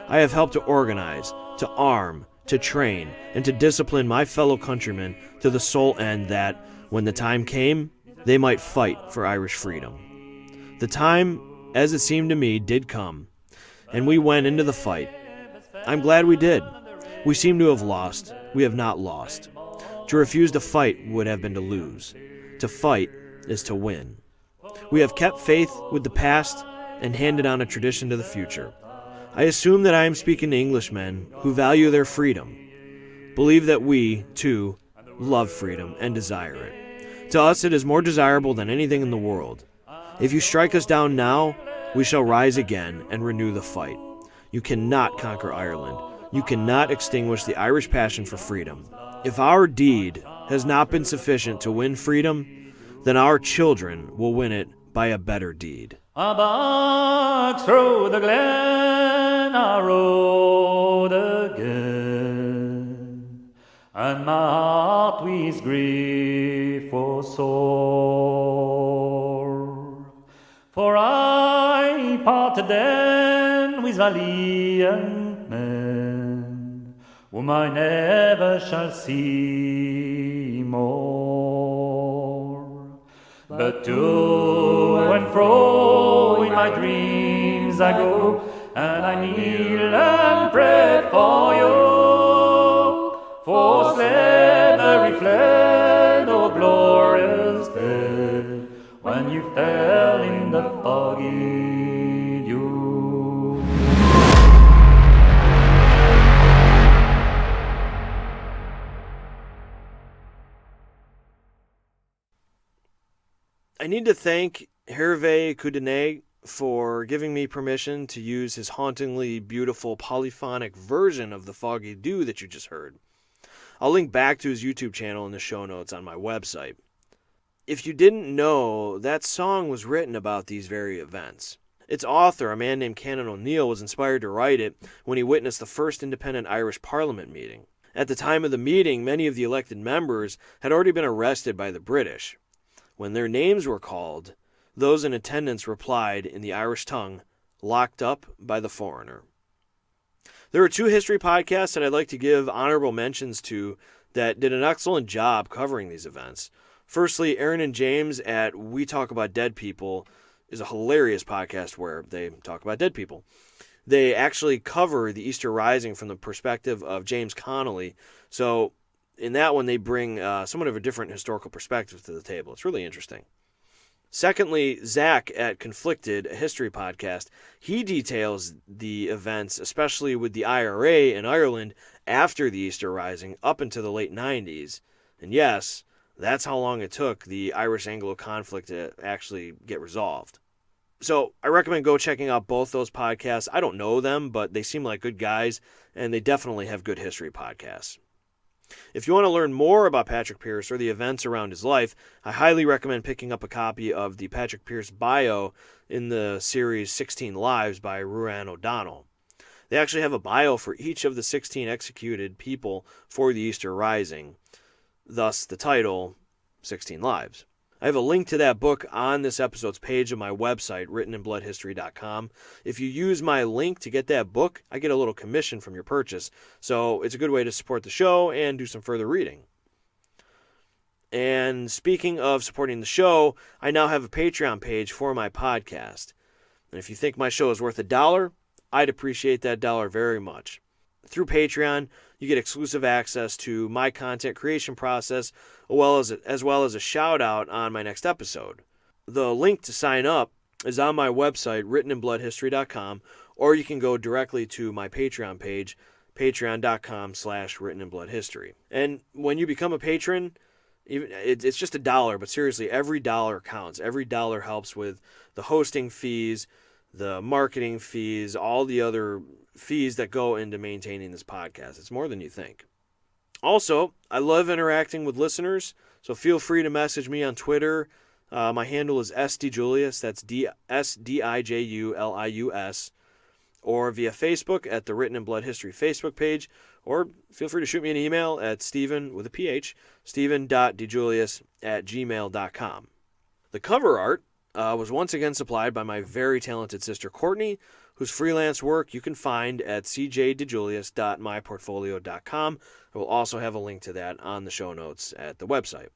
I have helped to organize, to arm, to train, and to discipline my fellow countrymen to the sole end that, when the time came, they might fight for Irish freedom. The time, as it seemed to me, did come, and we went into the fight. I'm glad we did. We seem to have lost. We have not lost. To refuse to fight would have been to lose. To fight is to win. We have kept faith with the past and handed on a tradition to the future. I assume that I am speaking to Englishmen who value their freedom, believe that we, too, love freedom and desire it. To us it is more desirable than anything in the world. If you strike us down now, we shall rise again and renew the fight. You cannot conquer Ireland. You cannot extinguish the Irish passion for freedom. If our deed has not been sufficient to win freedom, then our children will win it by a better deed. Back through the glen I rode again, and my heart with grief was sore. For I parted then with valiant men, whom I never shall see more. But to and fro in my dreams I go, and I kneel and pray for you. For slavery fled, oh glorious day, when you fell in the foggy dew. I need to thank Hervé Coudenay for giving me permission to use his hauntingly beautiful polyphonic version of The Foggy Dew that you just heard. I'll link back to his YouTube channel in the show notes on my website. If you didn't know, that song was written about these very events. Its author, a man named Canon O'Neill, was inspired to write it when he witnessed the first independent Irish Parliament meeting. At the time of the meeting, many of the elected members had already been arrested by the British. When their names were called, those in attendance replied in the Irish tongue, "Locked up by the foreigner." There are two history podcasts that I'd like to give honorable mentions to that did an excellent job covering these events. Firstly, Aaron and James at We Talk About Dead People is a hilarious podcast where they talk about dead people. They actually cover the Easter Rising from the perspective of James Connolly, so in that one, they bring somewhat of a different historical perspective to the table. It's really interesting. Secondly, Zach at Conflicted, a history podcast, he details the events, especially with the IRA in Ireland after the Easter Rising up into the late 90s. And yes, that's how long it took the Irish-Anglo conflict to actually get resolved. So I recommend go checking out both those podcasts. I don't know them, but they seem like good guys, and they definitely have good history podcasts. If you want to learn more about Patrick Pearse or the events around his life, I highly recommend picking up a copy of the Patrick Pearse bio in the series 16 Lives by Ruan O'Donnell. They actually have a bio for each of the 16 executed people for the Easter Rising, thus the title 16 Lives. I have a link to that book on this episode's page of my website, writteninbloodhistory.com. If you use my link to get that book, I get a little commission from your purchase, so it's a good way to support the show and do some further reading. And speaking of supporting the show, I now have a Patreon page for my podcast. And if you think my show is worth $1, I'd appreciate that dollar very much. Through Patreon, you get exclusive access to my content creation process, as well as a shout-out on my next episode. The link to sign up is on my website, writteninbloodhistory.com, or you can go directly to my Patreon page, patreon.com/writteninbloodhistory. And when you become a patron, it's just $1, but seriously, every dollar counts. Every dollar helps with the hosting fees, the marketing fees, all the other fees that go into maintaining this podcast. It's more than you think. Also, I love interacting with listeners, so feel free to message me on Twitter. My handle is SDJulius, that's SDIJULIUS, or via Facebook at the Written in Blood History Facebook page, or feel free to shoot me an email at Stephen, with a PH, Stephen.djulius@gmail.com. The cover art was once again supplied by my very talented sister Courtney, whose freelance work you can find at cjdejulius.myportfolio.com. I will also have a link to that on the show notes at the website.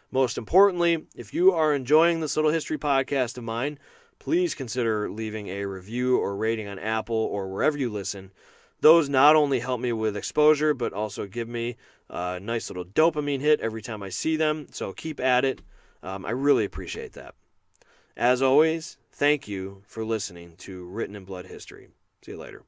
Most importantly, if you are enjoying this little history podcast of mine, please consider leaving a review or rating on Apple or wherever you listen. Those not only help me with exposure, but also give me a nice little dopamine hit every time I see them, so keep at it. I really appreciate that. As always, thank you for listening to Written in Blood History. See you later.